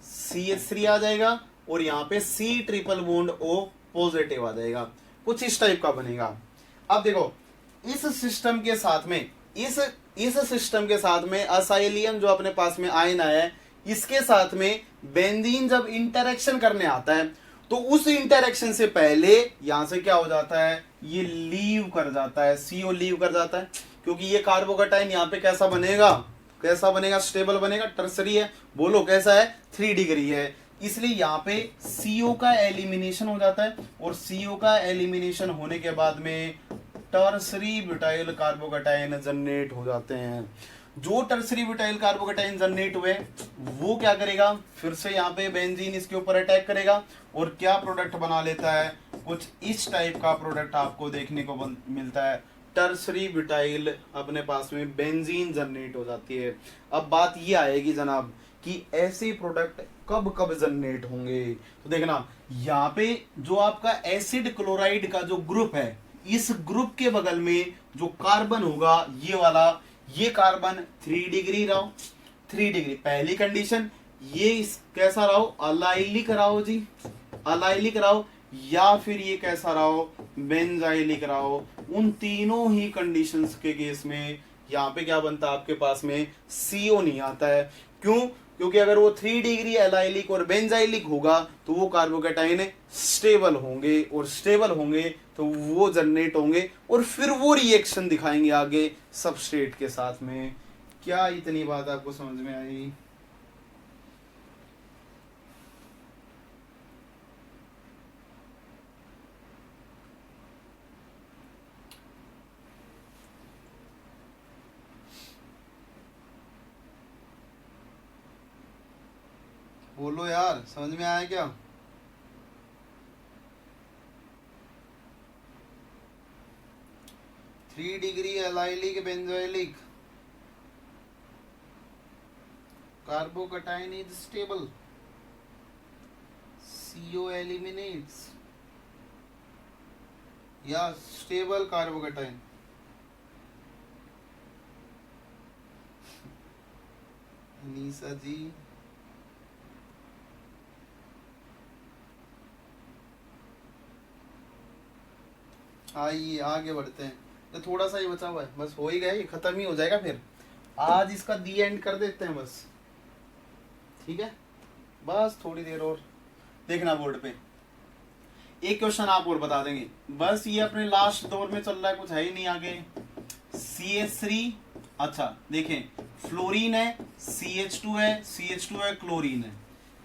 CH3 आ जाएगा, और यहाँ पे C triple bond O positive आ जाएगा, कुछ इस टाइप का बनेगा। अब देखो, इस सिस्टम के साथ में इस सिस्टम के साथ में असाइलियम जो अपने पास में आयन आया है, इसके साथ में बेंजीन जब इंटरेक्शन करने आता है तो उस इंटरेक्शन से पहले यहां से क्या हो जाता है, ये लीव कर जाता है, CO लीव कर जाता है, क्योंकि ये कार्बोकेटाइन यहाँ पे कैसा बनेगा, कैसा बनेगा, स्टेबल बनेगा, टर्सरी है, बोलो कैसा है, 3 डिग्री है, इसलिए यहाँ पे CO का एलिमिनेशन हो जाता है, और CO का एलिमिनेशन होने के बाद में टर्सरी ब्यूटाइल कार्बोकेटाइन जनरेट हो जाते हैं। जो टर्सरी ब्यूटाइल कार्बोकेटाइन जनरेट हुए वो क्या करेगा, फिर से यहाँ पे बेंजीन इसके ऊपर अटैक करेगा, और क्या प्रोडक्ट बना लेता है, कुछ इस टाइप का प्रोडक्ट आपको देखने को मिलता है, टर्सरी ब्यूटाइल अपने पास में बेंजीन जनरेट हो जाती है। अब बात ये आएगी जनाब कि ऐसे प्रोडक्ट कब कब जनरेट होंगे, तो देखना यहाँ पे जो आपका एसिड क्लोराइड का जो ग्रुप है, इस ग्रुप के बगल में जो कार्बन होगा ये वाला, ये कार्बन 3 डिग्री रहो, 3 डिग्री पहली कंडीशन, ये कैसा रहो, अलाइलिक रहो जी, अलाइलिक रहो, या फिर ये कैसा रहो, बेंजाइलिक रहो। उन तीनों ही कंडीशंस के केस में यहाँ पे क्या बनता है आपके पास में, CO नहीं आता है। क्यों, क्योंकि अगर वो 3 डिग्री एलाइलिक और बेंजाइलिक होगा तो वो कार्बोकेटाइन स्टेबल होंगे, और स्टेबल होंगे तो वो जनरेट होंगे, और फिर वो रिएक्शन दिखाएंगे आगे सबस्ट्रेट के साथ में। क्या इतनी बात आपको समझ में आई? बोलो यार, समझ में आया क्या? Three degree allylic benzylic carbocation is stable, CO eliminates, या स्टेबल कार्बोकेटाइन। निशा जी, आइए आगे बढ़ते हैं। तो थोड़ा सा ही बचा हुआ है, बस हो ही गया, ये खत्म ही हो जाएगा फिर। आज इसका दी एंड कर देते हैं बस, ठीक है। बस थोड़ी देर और देखना बोर्ड पे, एक क्वेश्चन आप और बता देंगे बस। ये अपने लास्ट दौर में चल रहा है, कुछ है ही नहीं आगे। CH3, अच्छा देखें, फ्लोरीन है, CH2 है, CH2 है, क्लोरीन है,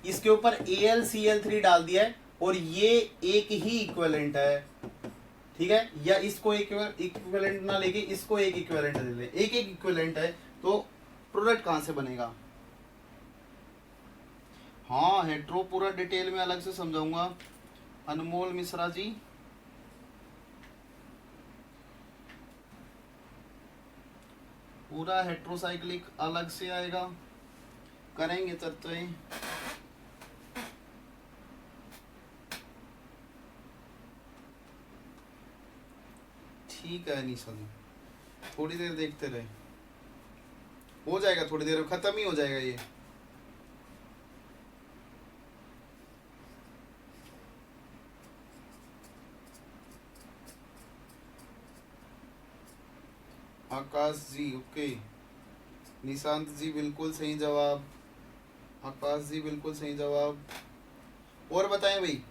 इसके ऊपर AlCl3 डाल दिया है और ये एक ही इक्विवेलेंट है, ठीक है। या इसको इक्विवेलेंट ना लेके इसको एक इक्विवेलेंट ले ले, एक एक इक्विवेलेंट है, तो प्रोडक्ट कहां से बनेगा? हाँ, हेट्रो पूरा डिटेल में अलग से समझाऊंगा। अनमोल मिश्रा जी, पूरा हेट्रोसाइक्लिक अलग से आएगा, करेंगे चर्चाएं। ठीक है निशा जी, थोड़ी देर देखते रहे, हो जाएगा, थोड़ी देर में खत्म ही हो जाएगा ये। आकाश जी ओके, निशांत जी बिल्कुल सही जवाब, आकाश जी बिल्कुल सही जवाब। और बताएं भाई,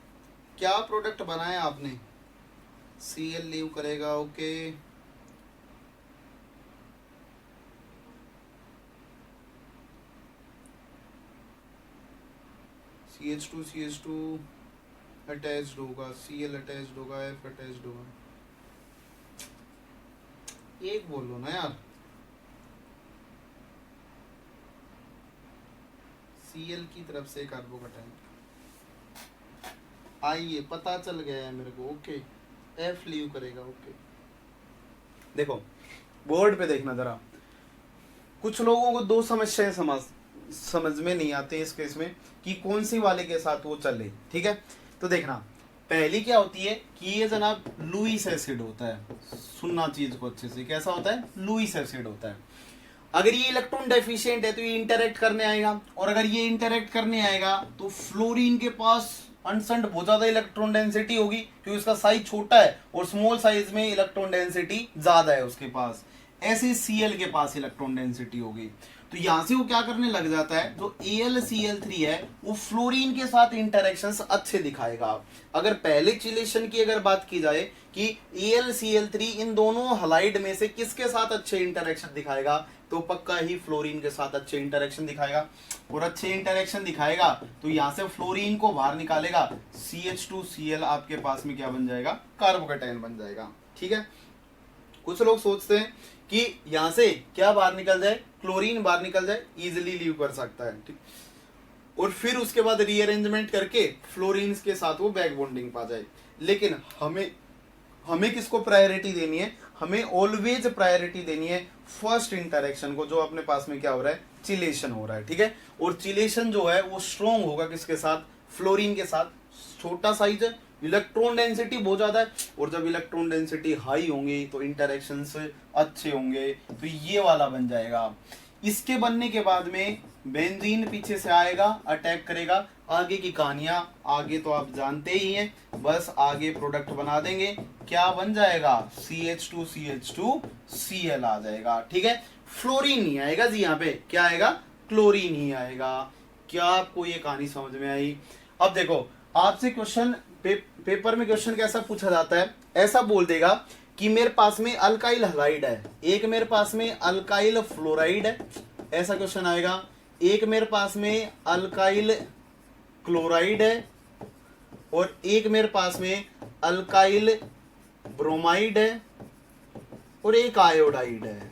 क्या प्रोडक्ट बनाया आपने? Cl लीव करेगा, ओके। CH2 अटैच्ड होगा, Cl अटैच्ड होगा, F अटैच्ड होगा। एक बोलो ना यार, Cl की तरफ से कार्बोकटाइन, आइए पता चल गया है मेरे को, ओके। F लीव करेगा, ओके। देखो बोर्ड पे देखना जरा, कुछ लोगों को दो समस्याएं समझ में नहीं आते इस केस में कि कौन सी वाले के साथ वो चले, ठीक है। तो देखना, पहली क्या होती है कि ये जनाब लुईस एसिड होता है, सुनना चीज को अच्छे से, कैसा होता है? लुईस एसिड होता है। अगर ये इलेक्ट्रॉन डेफिशिएंट है तो ये इंटरेक्ट करने आएगा, और अगर ये इंटरेक्ट करने आएगा तो फ्लोरीन के पास अनसंड बहुत ज्यादा इलेक्ट्रॉन डेंसिटी होगी, क्योंकि उसका साइज छोटा है और स्मॉल साइज में इलेक्ट्रॉन डेंसिटी ज्यादा है उसके पास। ऐसे Cl के पास इलेक्ट्रॉन डेंसिटी होगी, तो यहां से वो क्या करने लग जाता है, जो AlCl3 है वो फ्लोरीन के साथ इंटरेक्शंस अच्छे दिखाएगा। अगर पहले चिलेशन की अगर बात की जाए कि AlCl3 इन दोनों हलाइड में से किसके साथ अच्छे इंटरेक्शन दिखाएगा, तो पक्का ही फ्लोरीन के साथ अच्छे इंटरेक्शन दिखाएगा। और अच्छे इंटरेक्शन दिखाएगा तो यहां से फ्लोरीन को बाहर निकालेगा, CH2Cl आपके पास में क्या बन जाएगा? कार्बोकैटायन बन जाएगा, ठीक है। कुछ लोग सोचते हैं कि यहां से क्या बाहर निकल जाए, क्लोरीन बाहर निकल जाए, इजिली लीव कर सकता है, ठीक, और फिर उसके बाद रीअरेंजमेंट करके फ्लोरीन के साथ वो बैक बॉन्डिंग पा जाए। लेकिन हमें किसको प्रायोरिटी देनी है? हमें ऑलवेज प्रायोरिटी देनी है फर्स्ट इंटरेक्शन को, जो अपने पास में क्या हो रहा है? चिलेशन हो रहा है, ठीक है। और चिलेशन जो है वो स्ट्रॉन्ग होगा किसके साथ? फ्लोरीन के साथ। छोटा साइज है, इलेक्ट्रॉन डेंसिटी बहुत ज्यादा है, और जब इलेक्ट्रॉन डेंसिटी हाई होंगी तो इंटरेक्शंस अच्छे होंगे, तो ये वाला बन जाएगा। इसके बनने के बाद में बेंजीन पीछे से आएगा, अटैक करेगा। आगे की कहानियां आगे तो आप जानते ही हैं, बस आगे प्रोडक्ट बना देंगे, क्या बन जाएगा? CH2CH2Cl आ जाएगा, ठीक है। फ्लोरीन नहीं आएगा जी, यहाँ पे क्या आएगा? क्लोरीन ही आएगा। क्या आपको ये कहानी समझ में आई? अब देखो, आपसे क्वेश्चन पेपर में क्वेश्चन कैसा पूछा जाता है, ऐसा बोल देगा कि मेरे पास में अल्काइल हलाइड है, एक मेरे पास में अल्काइल फ्लोराइड है, ऐसा क्वेश्चन आएगा। एक मेरे पास में अल्काइल क्लोराइड है, और एक मेरे पास में अल्काइल ब्रोमाइड है, और एक आयोडाइड है,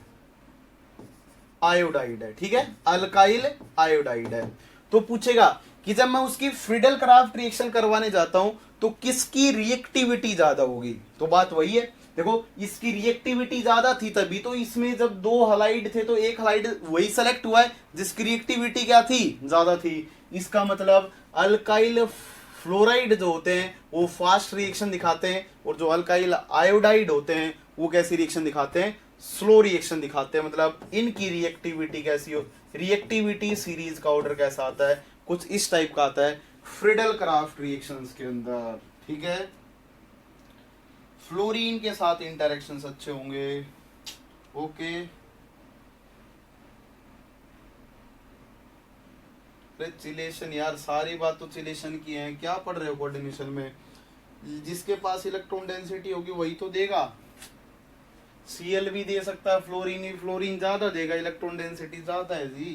ठीक है। अल्काइल आयोडाइड है। तो पूछेगा कि जब मैं उसकी फ्रीडल क्राफ्ट रिएक्शन करवाने जाता हूं तो किसकी रिएक्टिविटी ज्यादा होगी? तो बात वही है, देखो इसकी रिएक्टिविटी ज्यादा थी, तभी तो इसमें जब दो हलाइड थे तो एक हलाइड वही सेलेक्ट हुआ है जिसकी रिएक्टिविटी क्या थी? ज्यादा थी। इसका मतलब अल्काइल फ्लोराइड जो होते हैं वो फास्ट रिएक्शन दिखाते हैं, और जो अल्काइल आयोडाइड होते हैं वो कैसी रिएक्शन दिखाते हैं? स्लो रिएक्शन दिखाते हैं, मतलब इनकी रिएक्टिविटी कैसी हो, रिएक्टिविटी सीरीज का ऑर्डर कैसा आता है, कुछ इस टाइप का आता है फ्रीडल क्राफ्ट रिएक्शंस के अंदर। ठीक है, फ्लोरीन के साथ इंटरेक्शंस अच्छे होंगे। ओके, अरे चिलेशन यार, सारी बात तो चिलेशन की है, क्या पढ़ रहे हो कोऑर्डिनेशन में? जिसके पास इलेक्ट्रॉन डेंसिटी होगी वही तो देगा। Cl भी दे सकता है, फ्लोरीन ही, फ्लोरीन ज्यादा देगा, इलेक्ट्रॉन डेंसिटी ज्यादा है जी।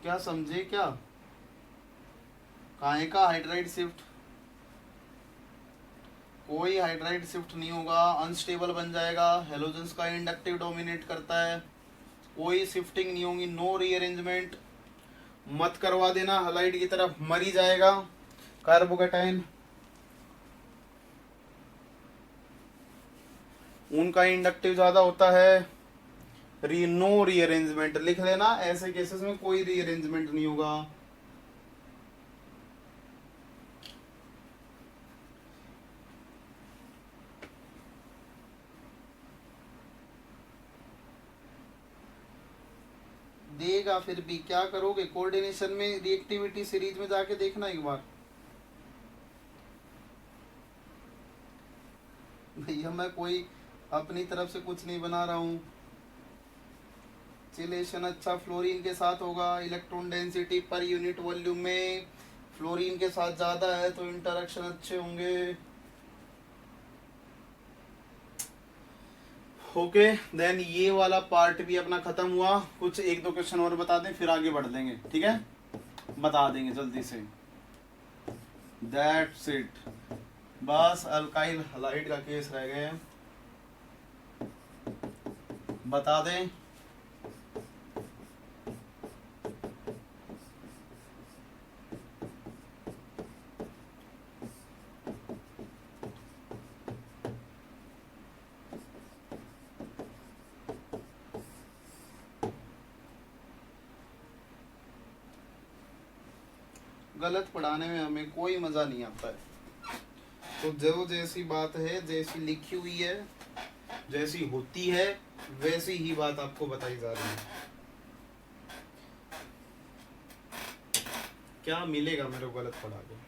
क्या समझे क्या? काहे का हाइड्राइड शिफ्ट? कोई हाइड्राइड शिफ्ट नहीं होगा, अनस्टेबल बन जाएगा, हेलोजेंस का इंडक्टिव डोमिनेट करता है, कोई शिफ्टिंग नहीं होगी, नो रीअरेंजमेंट। मत करवा देना, हलाइड की तरफ मर ही जाएगा कार्बोकेटाइन। उनका इंडक्टिव ज्यादा होता है, नो रीअरेंजमेंट लिख लेना, ऐसे केसेस में कोई रीअरेंजमेंट नहीं होगा। देगा फिर भी क्या करोगे? कोऑर्डिनेशन में रिएक्टिविटी सीरीज में जाके देखना एक बार। भैया मैं कोई अपनी तरफ से कुछ नहीं बना रहा हूँ। चिलेशन अच्छा फ्लोरीन के साथ होगा, electron density per unit volume में फ्लोरीन के साथ ज्यादा है तो इंटरेक्शन अच्छे होंगे। ओके, देन ये वाला पार्ट भी अपना खत्म हुआ। कुछ एक दो क्वेश्चन और बता दें फिर आगे बढ़ लेंगे, ठीक है? बता देंगे जल्दी से। दैट्स इट, बस अल्काइल हलाइड का केस रह गए, बता दें। गलत पढ़ाने में हमें कोई मजा नहीं आता है, तो जो जैसी बात है, जैसी लिखी हुई है, जैसी होती है वैसी ही बात आपको बताई जा रही है। क्या मिलेगा मेरे को गलत पढ़ा के?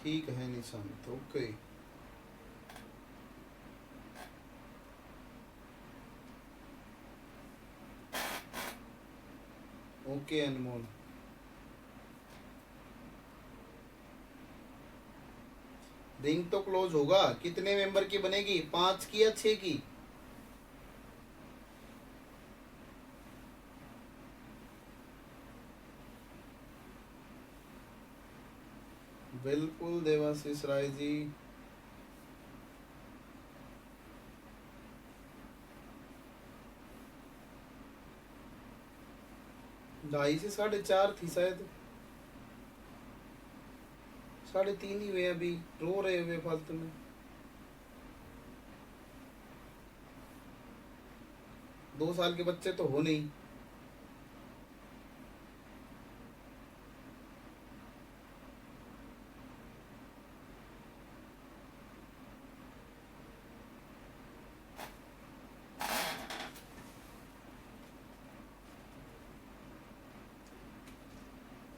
ठीक है निशांत, ओके। ओके अनमोल, रिंग तो क्लोज होगा। कितने मेंबर की बनेगी? 5 की या 6 की? बिल्कुल देवाशीष राय जी, 2.5 से 4.5 थी शायद, 3.5 ही हुए, अभी रो रहे हुए फालतू में। 2 साल के बच्चे तो हो नहीं।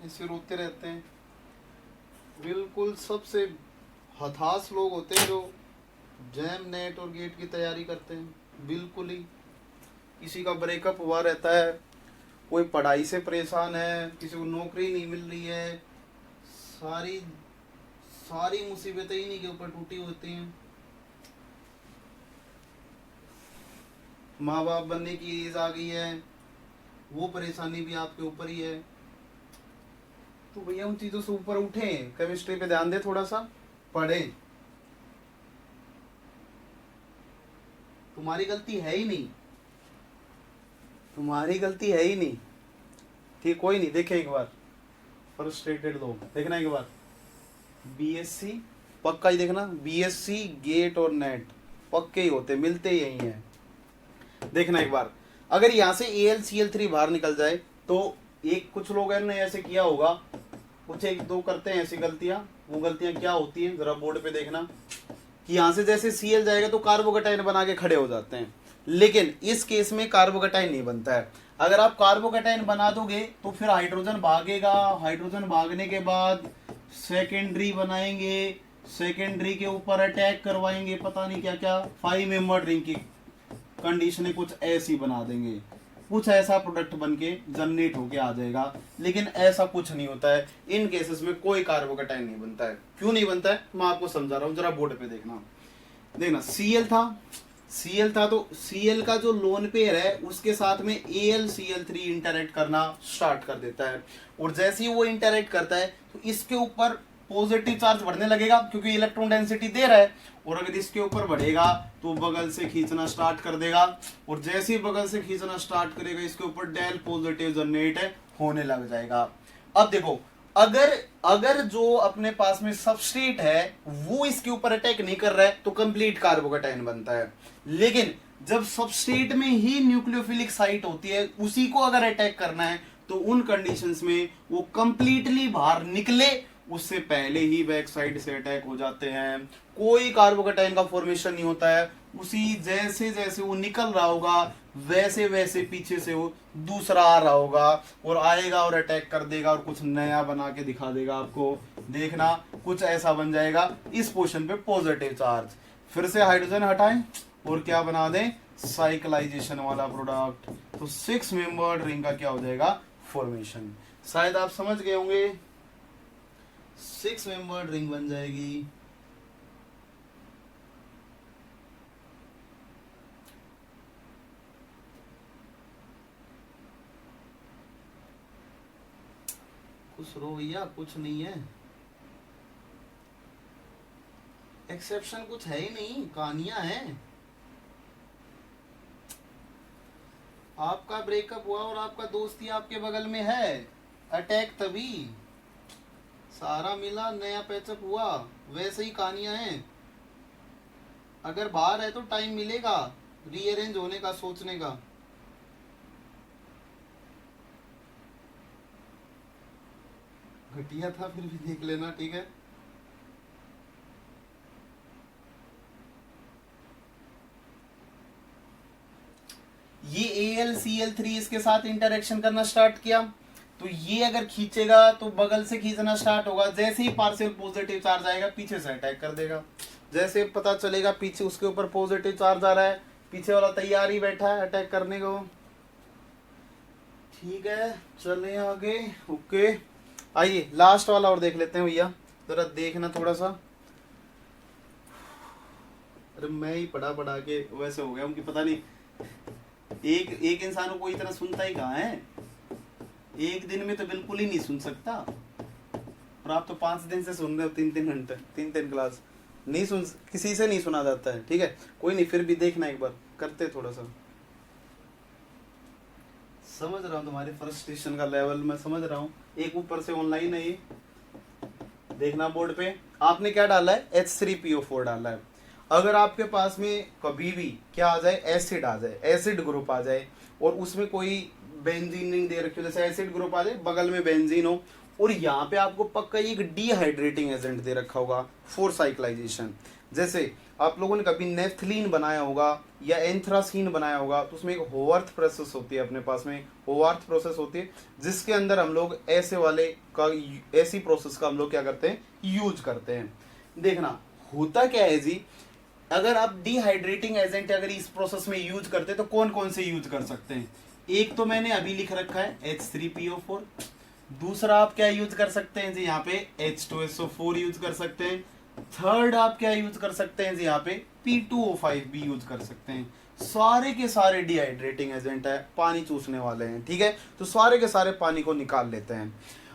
ऐसे रोते रहते हैं। बिल्कुल सबसे हताश लोग होते हैं जो जैम नेट और गेट की तैयारी करते हैं। बिल्कुल ही, किसी का ब्रेकअप हुआ रहता है, कोई पढ़ाई से परेशान है, किसी को नौकरी नहीं मिल रही है, सारी सारी मुसीबतें इन्हीं के ऊपर टूटी होती हैं। माँ बाप बनने की एज आ गई है, वो परेशानी भी आपके ऊपर ही है। तो भैया उन चीजों से ऊपर उठे, केमिस्ट्री पे ध्यान दे, थोड़ा सा पढ़े। तुम्हारी गलती है ही नहीं, तुम्हारी गलती है ही नहीं। ठीक, कोई नहीं, देखे एक बार फ्रस्ट्रेटेड लोग, देखना एक बार बीएससी पक्का ही देखना, बीएससी गेट और नेट पक्के ही होते, मिलते ही यही हैं। देखना एक बार, अगर यहाँ से AlCl3 बाहर निकल जाए तो एक कुछ लोगों ने ऐसे किया होगा, कुछ एक दो करते हैं ऐसी गलतियां। वो गलतियां क्या होती हैं जरा बोर्ड पे देखना, कि यहाँ से जैसे Cl जाएगा तो कार्बोकेटाइन बना के खड़े हो जाते हैं, लेकिन इस केस में कार्बोकेटाइन नहीं बनता है। अगर आप कार्बोकेटाइन बना दोगे तो फिर हाइड्रोजन भागेगा, हाइड्रोजन भागने के बाद सेकेंडरी बनाएंगे, सेकेंडरी के ऊपर अटैक करवाएंगे, पता नहीं क्या क्या, 5 मेंबर रिंग की कंडीशनें कुछ ऐसी बना देंगे, कुछ ऐसा प्रोडक्ट बनके जनरेट होके आ जाएगा। लेकिन ऐसा कुछ नहीं होता है, इन केसेस में कोई कार्बोकेटाइन नहीं बनता है। क्यों नहीं बनता है मैं आपको समझा रहा हूँ, जरा बोर्ड पे देखना। देखना Cl था तो Cl का जो लोन पेयर है उसके साथ में AlCl3 इंटरेक्ट करना स्टार्ट कर देता है, और जैसे ही वो इंटरेक्ट करता है तो इसके ऊपर पॉजिटिव चार्ज बढ़ने लगेगा क्योंकि इलेक्ट्रॉन डेंसिटी दे रहा है, और अगर इसके ऊपर बढ़ेगा तो बगल से खींचना स्टार्ट कर देगा, और जैसे ही बगल से खींचना स्टार्ट करेगा इसके ऊपर डेल पॉजिटिव जनरेट होने लग जाएगा। अब देखो, अगर जो अपने पास में सबस्ट्रेट है वो इसके ऊपर अटैक नहीं कर रहा है तो कंप्लीट कार्बोकेटाइन बनता है, लेकिन जब सबस्ट्रेट में ही न्यूक्लियोफिलिक साइट होती है उसी को अगर अटैक करना है तो उन कंडीशंस में वो कंप्लीटली बाहर निकले उससे पहले ही बैक साइड से अटैक हो जाते हैं, कोई कार्बोकेटाइन का फॉर्मेशन नहीं होता है। उसी जैसे जैसे वो निकल रहा होगा वैसे वैसे पीछे से वो दूसरा आ रहा होगा और आएगा और अटैक कर देगा और कुछ नया बना के दिखा देगा आपको। देखना कुछ ऐसा बन जाएगा, इस पोर्शन पे पॉजिटिव चार्ज, फिर से हाइड्रोजन हटाएं और क्या बना दें, साइक्लाइजेशन वाला प्रोडक्ट, तो 6 मेंबर्ड रिंग का क्या हो जाएगा, फॉर्मेशन। शायद आप समझ गए होंगे, 6 मेंबर्ड रिंग बन जाएगी। कुछ रो भैया, कुछ नहीं है, एक्सेप्शन कुछ है ही नहीं, कहानियां हैं। आपका ब्रेकअप हुआ और आपका दोस्ती आपके बगल में है, अटैक तभी, सारा मिला नया पैचअप हुआ, वैसे ही कहानियां हैं। अगर बाहर है तो टाइम मिलेगा रीअरेंज होने का, सोचने का। घटिया था फिर भी देख लेना, ठीक है। ये AlCl3 इसके साथ इंटरेक्शन करना स्टार्ट किया तो ये अगर खींचेगा तो बगल से खींचना स्टार्ट होगा, जैसे ही पार्शियल पॉजिटिव चार्ज आएगा पीछे से अटैक कर देगा। जैसे पता चलेगा पीछे उसके ऊपर पॉजिटिव चार्ज आ रहा है, पीछे वाला तैयार ही बैठा है अटैक करने को। ठीक है, चले आगे। ओके, आइए लास्ट वाला और देख लेते हैं भैया, जरा देखना थोड़ा सा। अरे मैं ही पढ़ा पढ़ा के वैसे हो गया हूँ कि पता नहीं, एक इंसान को कोई तरह सुनता ही कहाँ है, एक दिन में तो बिल्कुल ही नहीं सुन सकता, और आप तो 5 दिन से सुन रहे हो, 3-3 घंटे, 3-3 क्लास नहीं सुन, किसी से नहीं सुना जाता है। ठीक है, कोई नहीं, फिर भी देखना एक बार, करते थोड़ा सा। समझ रहा हूँ तुम्हारे फ्रस्ट्रेशन का लेवल, मैं समझ रहा हूँ। एक ऊपर से ऑनलाइन है ये, देखना बोर्ड पे आपने क्या डाला है, H3PO4 डाला है। अगर आपके पास में कभी भी क्या आ जाए, एसिड आ जाए, एसिड ग्रुप आ जाए, और उसमें कोई बेंजीन रिंग दे रखी हो, जैसे एसिड ग्रुप आ जाए बगल में बेंजीन हो, और यहाँ पे आपको पक्का एक डिहाइड्रेटिंग एजेंट दे रखा होगा फॉर साइक्लाइजेशन। जैसे आप लोगों ने कभी नेफ्थलीन बनाया होगा या एंथ्रासीन बनाया होगा, तो उसमें एक होवर्थ प्रोसेस होती है, अपने पास में होवर्थ प्रोसेस होती है, जिसके अंदर हम लोग ऐसी प्रोसेस का हम लोग क्या करते हैं, यूज करते हैं। देखना होता क्या है जी, अगर आप डिहाइड्रेटिंग एजेंट अगर इस प्रोसेस में यूज करते हैं तो कौन कौन से यूज कर सकते हैं। एक तो मैंने अभी लिख रखा है H3PO4, दूसरा आप क्या यूज कर सकते हैं जी, यहाँ पे H2SO4 यूज कर सकते हैं, थर्ड आप क्या यूज कर सकते हैं जी, यहाँ पे P2O5 भी यूज कर सकते हैं। सारे के सारे डिहाइड्रेटिंग एजेंट है, पानी चूसने वाले हैं। ठीक है, तो सारे के सारे पानी को निकाल लेते हैं।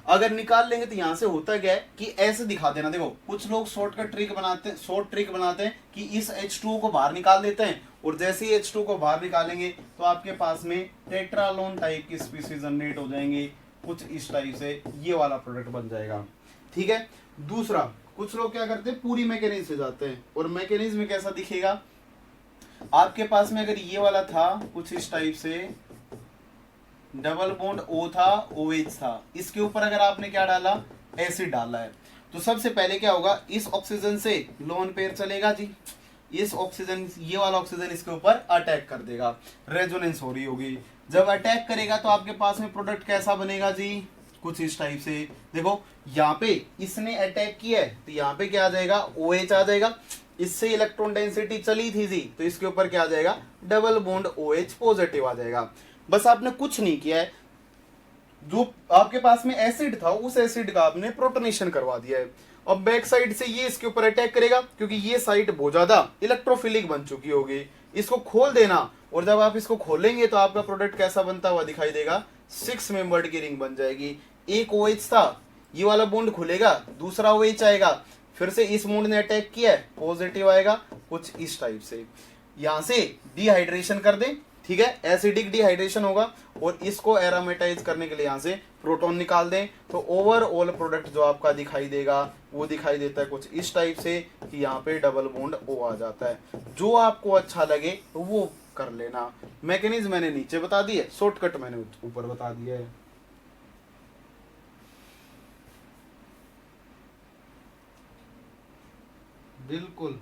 अगर निकाल लेंगे तो यहाँ से होता क्या है कि ऐसे दिखा देना। देखो कुछ लोग शॉर्ट ट्रिक बनाते हैं कि इस H2O को बाहर निकाल देते हैं, और जैसे ही H2O को बाहर निकालेंगे तो आपके पास में टेट्रालोन टाइप की स्पीसीज जनरेट हो जाएंगे, कुछ इस टाइप से ये वाला प्रोडक्ट बन जाएगा। ठीक है। दूसरा, कुछ लोग क्या करते हैं पूरी मैकेनिज्म से जाते हैं, और मैकेनिज्म में कैसा दिखेगा, आपके पास में अगर ये वाला था कुछ इस टाइप से, डबल बॉन्ड O था, OH था, इसके ऊपर अगर आपने क्या डाला, एसिड डाला है, तो सबसे पहले क्या होगा, इस ऑक्सीजन से लोन पेयर चलेगा जी, इस ऑक्सीजन, ये वाला ऑक्सीजन इसके ऊपर अटैक कर देगा, रेजोनेंस हो रही होगी। जब अटैक करेगा तो आपके पास में प्रोडक्ट कैसा बनेगा जी, कुछ इस टाइप से। देखो यहाँ पे इसने अटैक किया है तो यहाँ पे क्या आ जाएगा, OH आ जाएगा, इससे इलेक्ट्रॉन डेंसिटी चली थी जी, तो इसके ऊपर क्या आ जाएगा, डबल बॉन्ड OH पॉजिटिव आ जाएगा। बस आपने कुछ नहीं किया है, जो आपके पास में एसिड था उस एसिड का आपने प्रोटोनेशन करवा दिया है। अब बैक साइड से ये इसके ऊपर अटैक करेगा, क्योंकि ये साइट बहुत ज्यादा इलेक्ट्रोफिलिक बन चुकी होगी, इसको खोल देना, और जब आप इसको खोलेंगे तो आपका प्रोडक्ट कैसा बनता हुआ दिखाई देगा, 6 मेंबर्ड की रिंग बन जाएगी। एक OH था, ये वाला बॉन्ड खुलेगा, दूसरा OH आएगा, फिर से इस बॉन्ड ने अटैक किया है, पॉजिटिव आएगा, कुछ इस टाइप से। यहां से डिहाइड्रेशन कर दें, ठीक है, एसिडिक डिहाइड्रेशन होगा, और इसको एरोमेटाइज करने के लिए यहां से प्रोटॉन निकाल दें, तो ओवरऑल प्रोडक्ट जो आपका दिखाई देगा वो दिखाई देता है कुछ इस टाइप से कि यहाँ पे डबल बॉन्ड O आ जाता है। जो आपको अच्छा लगे तो वो कर लेना। मैकेनिज्म मैंने नीचे बता दी है, शॉर्टकट मैंने ऊपर बता दिया है। बिल्कुल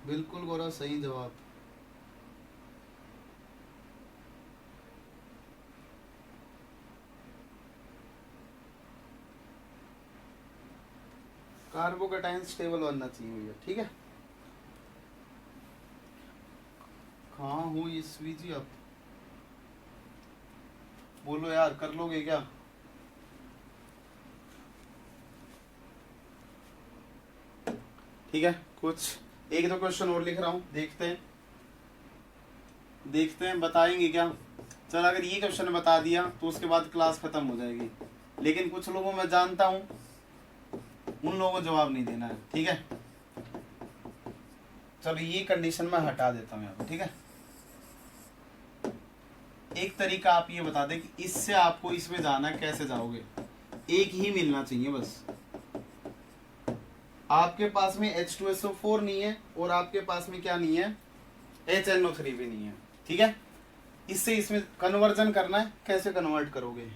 बिल्कुल गोरा, सही जवाब। कार्बोकेटाइन स्टेबल बनना चाहिए भैया, ठीक है। कहाँ हूँ ईस्वी जी, आप बोलो यार, कर लोगे क्या? ठीक है, कुछ एक दो क्वेश्चन और लिख रहा हूँ, देखते हैं बताएंगे क्या। चल अगर ये क्वेश्चन बता दिया तो उसके बाद क्लास खत्म हो जाएगी, लेकिन कुछ लोगों मैं जानता हूँ उन लोगों को जवाब नहीं देना है, ठीक है। चलो ये कंडीशन मैं हटा देता हूँ यहाँ पे, ठीक है। एक तरीका आप ये बता दें कि इससे आपको इसमें जाना है, कैसे जाओगे, एक ही मिलना चाहिए बस। आपके पास में H2SO4 नहीं है, और आपके पास में क्या नहीं है, HNO3 भी नहीं है, ठीक है। इससे इसमें कन्वर्जन करना है, कैसे कन्वर्ट करोगे?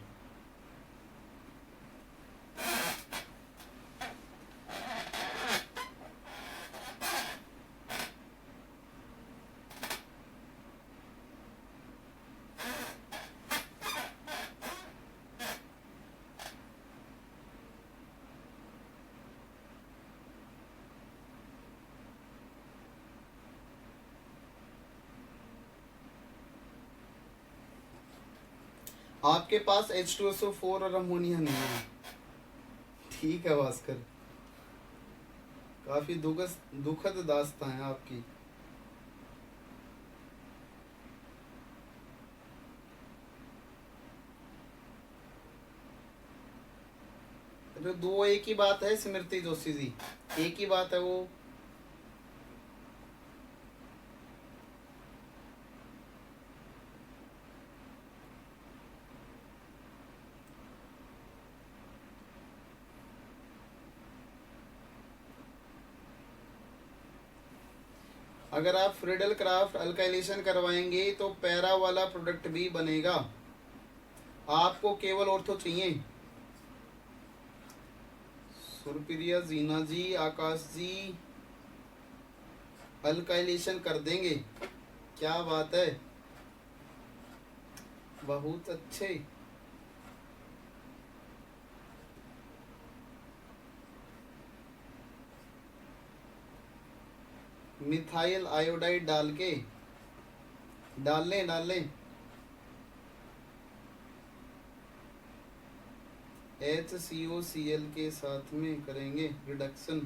आपके पास H2SO4 और अमोनिया नहीं है, ठीक है भास्कर, काफी दुखद दास्तां है आपकी। अरे दो एक ही बात है स्मृति जोशी जी, एक ही बात है वो। अगर आप फ्रीडल क्राफ्ट अल्काइलेशन करवाएंगे तो पैरा वाला प्रोडक्ट भी बनेगा। आपको केवल ऑर्थो चाहिए। सुरप्रिया, जीना जी, आकाश जी, अल्काइलेशन कर देंगे, क्या बात है, बहुत अच्छे। मिथाइल आयोडाइड डाल लें HCOCl के साथ में करेंगे रिडक्शन,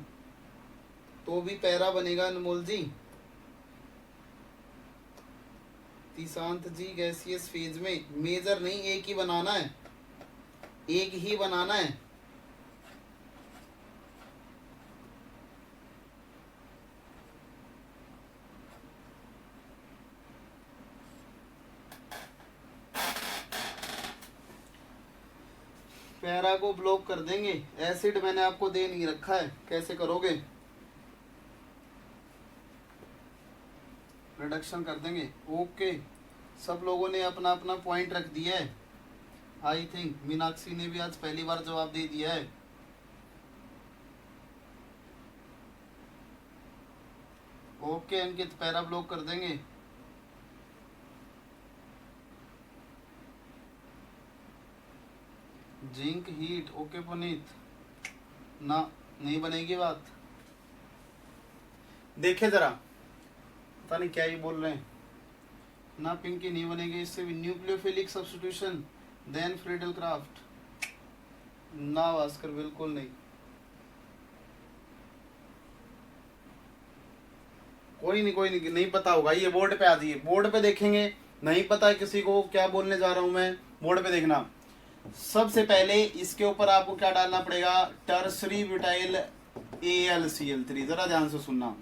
तो भी पैरा बनेगा अनमोल जी। ईशांत जी गैसियस फेज में मेजर नहीं, एक ही बनाना है, एक ही बनाना है। पैरा को ब्लॉक कर देंगे, एसिड मैंने आपको दे नहीं रखा है, कैसे करोगे? रिडक्शन कर देंगे। ओके, सब लोगों ने अपना अपना पॉइंट रख दिया है। आई थिंक मीनाक्षी ने भी आज पहली बार जवाब दे दिया है। ओके अंकित, पैरा ब्लॉक कर देंगे। जिंक हीट, ओके पुनीत, ना नहीं बनेगी बात। देखे जरा, पता नहीं क्या ही बोल रहे हैं ना, पिंकी नहीं बनेगी इससे भी। Nucleophilic substitution then Friedel Crafts, ना भास्कर बिल्कुल नहीं। कोई नहीं, कोई नहीं, नहीं पता होगा, ये बोर्ड पे आ जाइए, बोर्ड पे देखेंगे। नहीं पता है किसी को क्या बोलने जा रहा हूं मैं, बोर्ड पे देखना। सबसे पहले इसके ऊपर आपको क्या डालना पड़ेगा, टर्सरी ब्यूटाइल AlCl3। जरा ध्यान से सुनना।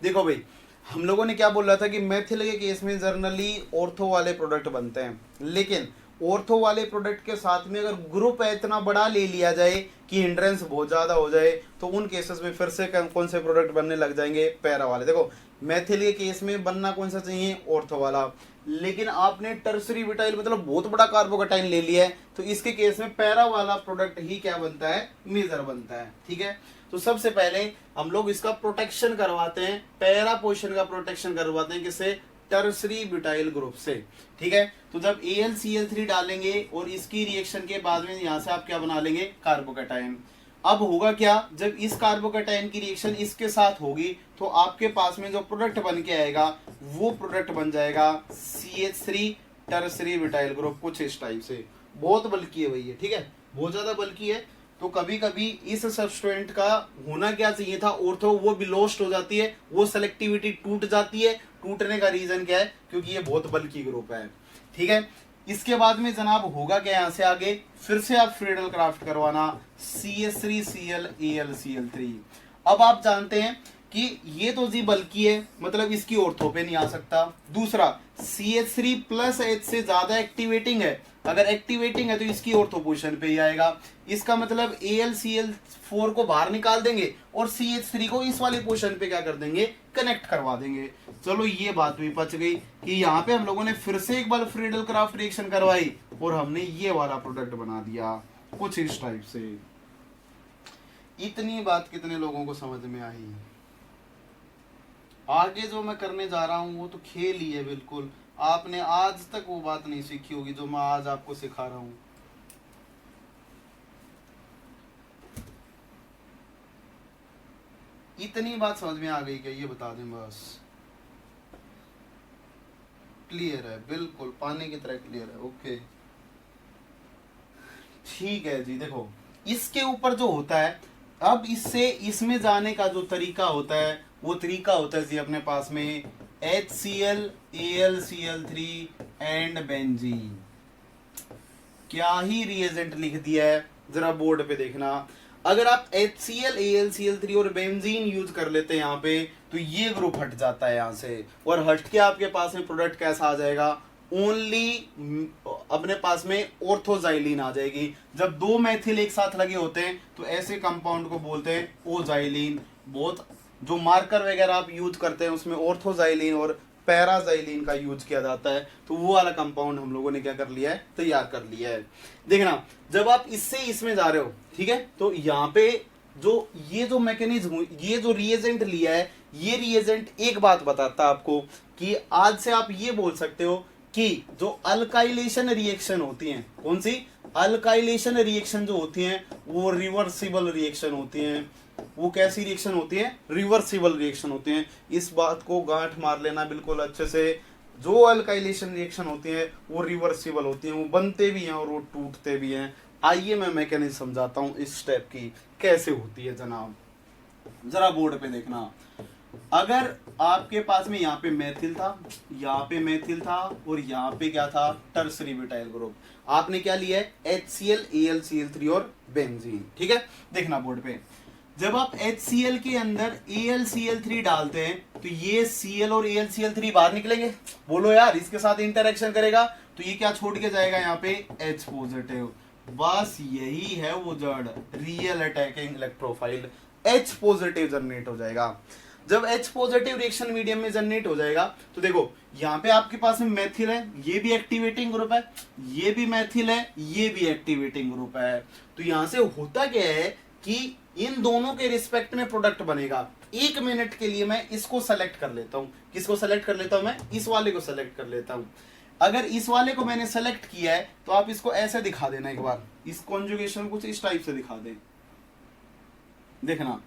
देखो भाई, हम लोगों ने क्या बोल रहा था कि मेथिल के केस में जनरली ऑर्थो वाले प्रोडक्ट बनते हैं, लेकिन ऑर्थो वाले प्रोडक्ट के साथ में अगर ग्रुप इतना बड़ा ले लिया जाए कि हिंड्रेंस बहुत ज्यादा हो जाए, तो उन केसेस में फिर से कौन से प्रोडक्ट बनने लग जाएंगे, पैरा वाले। देखो मेथिल के केस में बनना कौन सा चाहिए, ऑर्थो वाला। लेकिन आपने टर्सरी ब्यूटाइल मतलब बहुत बड़ा कार्बोकेटाइन ले लिया है, तो इसके केस में पैरा वाला प्रोडक्ट ही क्या बनता है, मेजर बनता है। ठीक है, तो सबसे पहले हम लोग इसका प्रोटेक्शन करवाते हैं, पैरा पोजिशन का प्रोटेक्शन करवाते हैं, किससे, टर्सरी ब्यूटाइल ग्रुप से। ठीक है, तो जब AlCl3 डालेंगे और इसकी रिएक्शन के बाद में यहां से आप क्या बना लेंगे, कार्बोकेटाइन। अब होगा क्या, जब इस कार्बोकेटाइन की रिएक्शन इसके साथ होगी तो आपके पास में जो प्रोडक्ट बन के आएगा वो प्रोडक्ट बन जाएगा CH3 टर्सरी ब्यूटाइल ग्रुप, कुछ इस टाइप से। बहुत बल्कि है भैया, ठीक है, बहुत ज्यादा बल्कि है। तो कभी कभी इस सब्सटेंट का होना क्या चाहिए था, ऑर्थो, वो भी लॉस्ट हो जाती है, वो सेलेक्टिविटी टूट जाती है। टूटने का रीजन क्या है, क्योंकि ये बहुत बल्कि ग्रुप है। ठीक है, इसके बाद में जनाब होगा क्या, यहां से आगे फिर से आप फ्रीडल क्राफ्ट करवाना, CH3Cl AlCl3। अब आप जानते हैं कि ये तो जी बल्कि है, मतलब इसकी ऑर्थो पे नहीं आ सकता। दूसरा, CH3 प्लस H से ज्यादा एक्टिवेटिंग है, अगर एक्टिवेटिंग है तो इसकी ऑर्थो पोजिशन पे ही आएगा। इसका मतलब AlCl4 को बाहर निकाल देंगे और CH3 को इस वाली पोजिशन पे क्या कर देंगे, कनेक्ट करवा देंगे। चलो ये बात भी बच गई कि यहाँ पे हम लोगों ने फिर से एक बार फ्रीडल क्राफ्ट रिएक्शन करवाई और हमने ये वाला प्रोडक्ट बना दिया, कुछ इस टाइप से। इतनी बात कितने लोगों को समझ में आई? आगे जो मैं करने जा रहा हूं वो तो खेल ही है बिल्कुल। आपने आज तक वो बात नहीं सीखी होगी जो मैं आज आपको सिखा रहा हूं। इतनी बात समझ में आ गई क्या, ये बता दें बस। क्लियर है, बिल्कुल पानी की तरह क्लियर है। ओके ठीक है जी। देखो इसके ऊपर जो होता है, अब इससे इसमें जाने का जो तरीका होता है वो तरीका होता है जी अपने पास में HCl AlCl3 एंड बेंजीन। क्या ही रिएजेंट लिख दिया है, जरा बोर्ड पे देखना। अगर आप HCl AlCl3 और बेंजीन यूज कर लेते हैं यहाँ पे, तो ये ग्रुप हट जाता है यहाँ से, और हट के आपके पास में प्रोडक्ट कैसा आ जाएगा, ओनली अपने पास में ऑर्थोजाइलिन आ जाएगी। जब दो मेथिल एक साथ लगे होते हैं तो ऐसे कंपाउंड को बोलते हैं ओजाइलिन। बहुत जो मार्कर वगैरह आप यूज करते हैं उसमें ऑर्थोजाइलिन और पैराजाइलिन का यूज किया जाता है, तो वो वाला कंपाउंड हम लोगों ने क्या कर लिया है, तैयार कर लिया है। देखना जब आप इससे इसमें जा रहे हो, ठीक है, तो यहाँ पे जो ये जो मैकेनिज्म, ये जो रिएजेंट लिया है, ये रिएजेंट एक बात बताता है आपको कि आज से आप ये बोल सकते हो कि जो अल्काइलेशन रिएक्शन होती हैं, कौन सी अल्काइलेशन रिएक्शन जो होती हैं वो रिवर्सिबल रिएक्शन होती हैं। वो कैसी रिएक्शन होती है, रिवर्सिबल रिएक्शन होती हैं। इस बात को गांठ मार लेना बिल्कुल अच्छे से। जो अल्काइलेशन रिएक्शन होती है वो रिवर्सिबल होती हैं, वो बनते भी हैं और वो टूटते भी हैं। आइए मैं मैकेनिज्म समझाता हूं इस स्टेप की कैसे होती है जनाब, जरा बोर्ड पे देखना। अगर आपके पास में यहाँ पे मेथिल था, यहाँ पे मेथिल था और यहाँ पे क्या था, टर्सरी ब्यूटाइल ग्रुप, आपने क्या लिया है HCl AlCl3 और बेंजीन। ठीक है, देखना बोर्ड पे, जब आप HCl के अंदर AlCl3 डालते हैं तो ये Cl और AlCl3 बाहर निकलेंगे, बोलो यार, इसके साथ इंटरेक्शन करेगा तो ये क्या छोड़ के जाएगा यहाँ पे H पॉजिटिव। बस यही है वो जड़, real attacking electrophile H positive generate हो जाएगा। जब H पॉजिटिव रिएक्शन मीडियम में जनरेट हो जाएगा तो देखो यहाँ पे आपके पास में मेथिल है, ये भी एक्टिवेटिंग ग्रुप है, ये भी मेथिल है, ये भी एक्टिवेटिंग ग्रुप है। तो यहां से होता क्या है कि इन दोनों के रिस्पेक्ट में प्रोडक्ट बनेगा। 1 मिनट के लिए मैं इसको सेलेक्ट कर लेता हूं, किसको सेलेक्ट कर लेता हूं, मैं इस वाले को सेलेक्ट कर लेता हूं। अगर इस वाले को मैंने सेलेक्ट किया है तो आप इसको ऐसे दिखा देना, एक बार इस कॉन्जुगेशन कुछ इस टाइप से दिखा दें। देखना,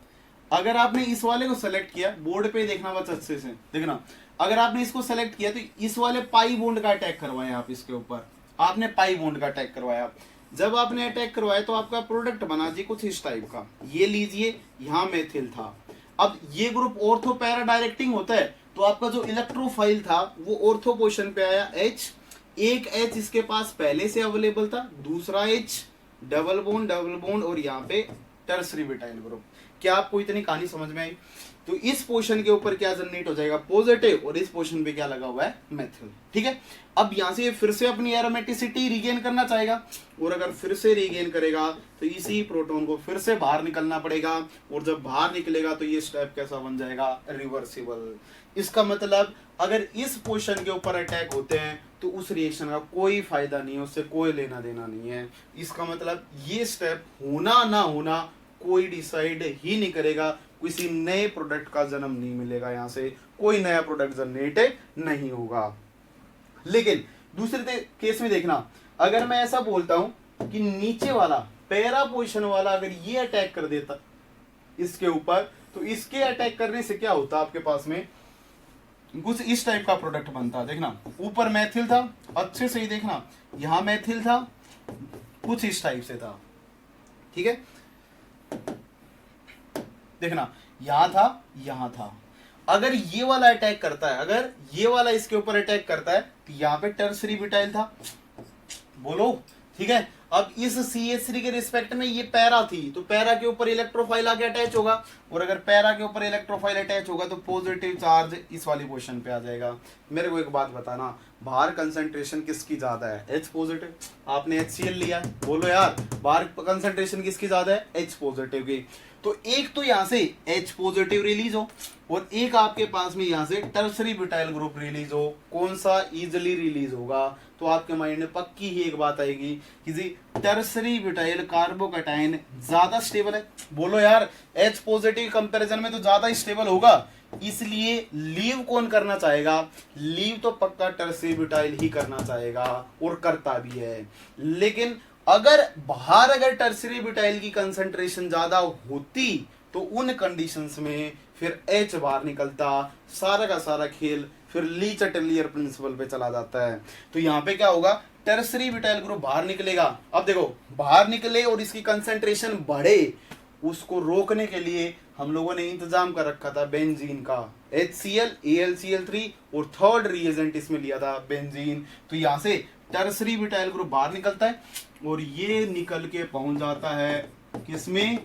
अगर आपने इस वाले को सेलेक्ट किया, बोर्ड पे देखना बस अच्छे से देखना, अगर आपने इसको सेलेक्ट किया तो इस वाले पाई बॉन्ड का अटैक करवाया आप, इसके ऊपर आपने पाई बॉन्ड का अटैक करवाया। जब आपने अटैक करवाया तो आपका प्रोडक्ट बना जी कुछ इस टाइप का, ये लीजिए यहां मेथिल था। अब ये ग्रुप ऑर्थो पैरा डायरेक्टिंग होता है तो आपका जो इलेक्ट्रोफाइल था वो ऑर्थो पोजीशन पे आया H, एक H इसके पास पहले से अवेलेबल था, दूसरा H डबल बॉन्ड और यहाँ पे टर्सरी ब्यूटाइल ग्रुप। क्या आपको इतनी कहानी समझ में आई? तो इस पोर्शन के ऊपर क्या जनरेट हो जाएगा पॉजिटिव और इस पोर्शन पे क्या लगा हुआ है मेथिल। ठीक है, अब यहां से फिर से अपनी एरोमेटिसिटी रिगेन करना चाहेगा और अगर फिर से रिगेन करेगा तो इसी प्रोटॉन को फिर से बाहर निकलना पड़ेगा और जब बाहर निकलेगा तो ये स्टेप कैसा बन जाएगा रिवर्सिबल। इसका मतलब अगर इस पोर्शन के ऊपर अटैक होते हैं तो उस रिएक्शन का कोई फायदा नहीं है, उससे कोई लेना देना नहीं है। इसका मतलब ये स्टेप होना ना होना कोई डिसाइड ही नहीं करेगा, किसी नए प्रोडक्ट का जन्म नहीं मिलेगा, यहां से कोई नया प्रोडक्ट जनरेट नहीं होगा। लेकिन दूसरे केस में देखना, अगर मैं ऐसा बोलता हूं कि नीचे वाला पैरा पोजीशन वाला अगर ये अटैक कर देता इसके ऊपर तो इसके अटैक करने से क्या होता, आपके पास में कुछ इस टाइप का प्रोडक्ट बनता। देखना, ऊपर मेथिल था, अच्छे से ही देखना, यहां मेथिल था, कुछ इस टाइप से था। ठीक है, देखना यहां था। अगर ये वाला अटैक करता है, अगर ये वाला इसके ऊपर अटैक करता है तो यहाँ पे टर्सरी ब्यूटाइल था, बोलो। ठीक है, अब इस CH3 के रिस्पेक्ट में ये पैरा थी तो पैरा के ऊपर इलेक्ट्रोफाइल आके अटैच होगा और अगर पैरा के ऊपर इलेक्ट्रोफाइल अटैच होगा तो पॉजिटिव चार्ज इस वाली पोजीशन पे आ जाएगा। मेरे को एक बात बताना, बाहर कंसंट्रेशन किसकी ज्यादा है, H पॉजिटिव, आपने HCl लिया, बोलो यार बाहर कंसंट्रेशन किसकी ज्यादा है, H पॉजिटिव की। तो एक तो यहां से H पॉजिटिव रिलीज हो और एक आपके पास में यहां से टर्सरी ब्यूटाइल ग्रुप रिलीज हो, कौन सा इजिली रिलीज होगा, तो आपके माइंड में पक्की ही एक बात आएगी कि जी टर्सरी ब्यूटाइल कार्बोकैटायन ज्यादा स्टेबल है। बोलो यार, H पॉजिटिव कंपैरिजन में तो ज्यादा स्टेबल होगा, इसलिए लीव कौन करना चाहेगा, लीव तो पक्का टर्सरी ब्यूटाइल ही करना चाहेगा और करता भी है। लेकिन अगर बाहर अगर टर्सरी ब्यूटाइल की कंसंट्रेशन ज्यादा होती तो उन कंडीशंस में फिर H बाहर निकलता, सारा का सारा खेल फिर ली चटलियर प्रिंसिपल पे चला जाता है। तो यहाँ पे क्या होगा, टर्सरी ब्यूटाइल ग्रुप बाहर निकलेगा। अब देखो, बाहर निकले और इसकी कंसंट्रेशन बढ़े, उसको रोकने के लिए हम लोगों ने इंतजाम कर रखा था बेंजीन का, HCl AlCl3 और थर्ड रिएजेंट इसमें लिया था बेंजीन। तो यहाँ से टर्सरी ब्यूटाइल ग्रुप बाहर निकलता है और ये निकल के पहुंच जाता है किसमें,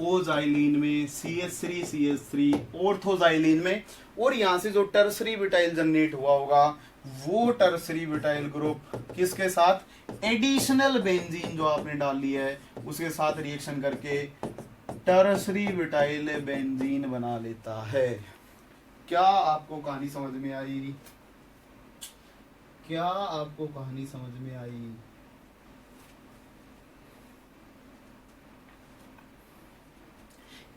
ओजाइलिन में, CH3 ऑर्थोजाइलिन में। और यहां से जो टर्सरी ब्यूटाइल जनरेट हुआ होगा वो टर्सरी ब्यूटाइल ग्रुप किसके साथ, एडिशनल बेंजीन जो आपने डाल ली है उसके साथ रिएक्शन करके टर्सरी ब्यूटाइल बेंजीन बना लेता है। क्या आपको कहानी समझ में आई? क्या आपको कहानी समझ में आई?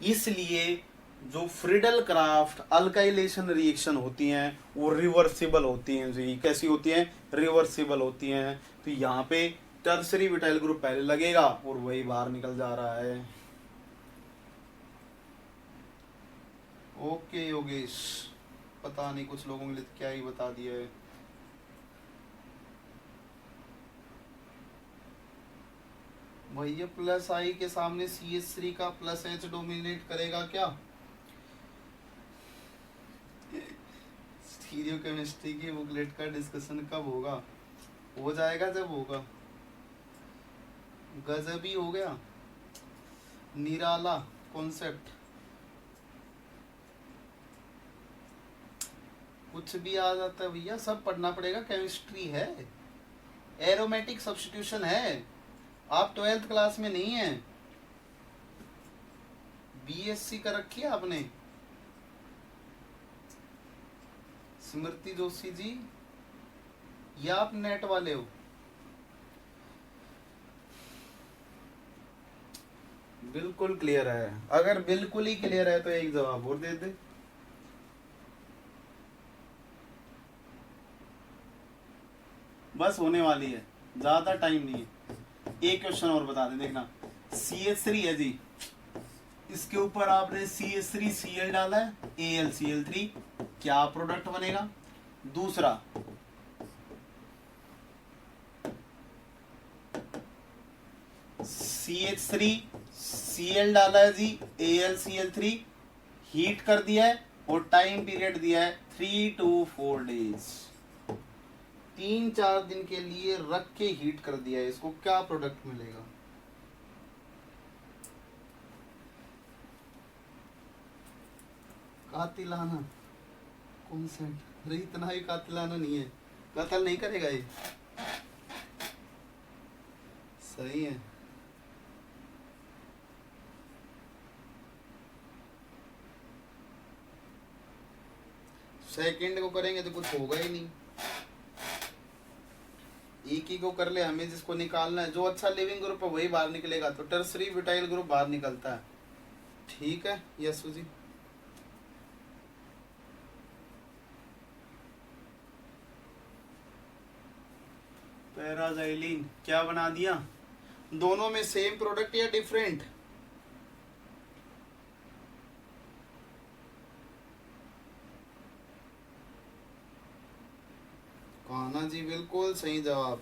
इसलिए जो फ्रीडल क्राफ्ट अल्काइलेशन रिएक्शन होती हैं वो रिवर्सिबल होती हैं जी। कैसी होती हैं, रिवर्सिबल होती हैं। तो यहाँ पे टर्सरी ब्यूटाइल ग्रुप पहले लगेगा और वही बाहर निकल जा रहा है। ओके योगेश, पता नहीं कुछ लोगों के लिए क्या ही बता दिया है। भैया प्लस आई के सामने CH3 का प्लस H डोमिनेट करेगा क्या? स्टीरियो केमिस्ट्री की बुकलेट का डिस्कशन कब होगा? हो जाएगा जब होगा। गजब ही हो गया, निराला कॉन्सेप्ट। कुछ भी आ जाता है भैया, सब पढ़ना पड़ेगा, केमिस्ट्री है, एरोमेटिक सब्स्टिट्यूशन है। आप 12th क्लास में नहीं है, बीएससी कर रखी है आपने। स्मृति जोशी जी, या आप नेट वाले हो? बिल्कुल क्लियर है? अगर बिल्कुल ही क्लियर है तो एक जवाब और दे दे। बस होने वाली है, ज्यादा टाइम नहीं है। एक क्वेश्चन और बता दें, देखना। CH3 है जी, इसके ऊपर आपने CH3Cl डाला है, AlCl3, क्या प्रोडक्ट बनेगा? दूसरा, CH3Cl डाला है जी, AlCl3, हीट कर दिया है और टाइम पीरियड दिया है 3 to 4 डेज। 3-4 दिन के लिए रख के हीट कर दिया है इसको, क्या प्रोडक्ट मिलेगा? कातिलाना कॉन्सेप्ट। अरे इतना ही कातिलाना नहीं है, कत्ल नहीं करेगा ये। सही है। सेकंड को करेंगे तो कुछ होगा ही नहीं, एक ही को कर ले। हमें जिसको निकालना है, जो अच्छा लिविंग ग्रुप है वही बाहर निकलेगा, तो टर्सरी ब्यूटाइल ग्रुप बाहर निकलता है। ठीक है यशु जी। पैराजाइलिन क्या बना दिया? दोनों में सेम प्रोडक्ट या डिफरेंट? कान्हा जी बिल्कुल सही जवाब।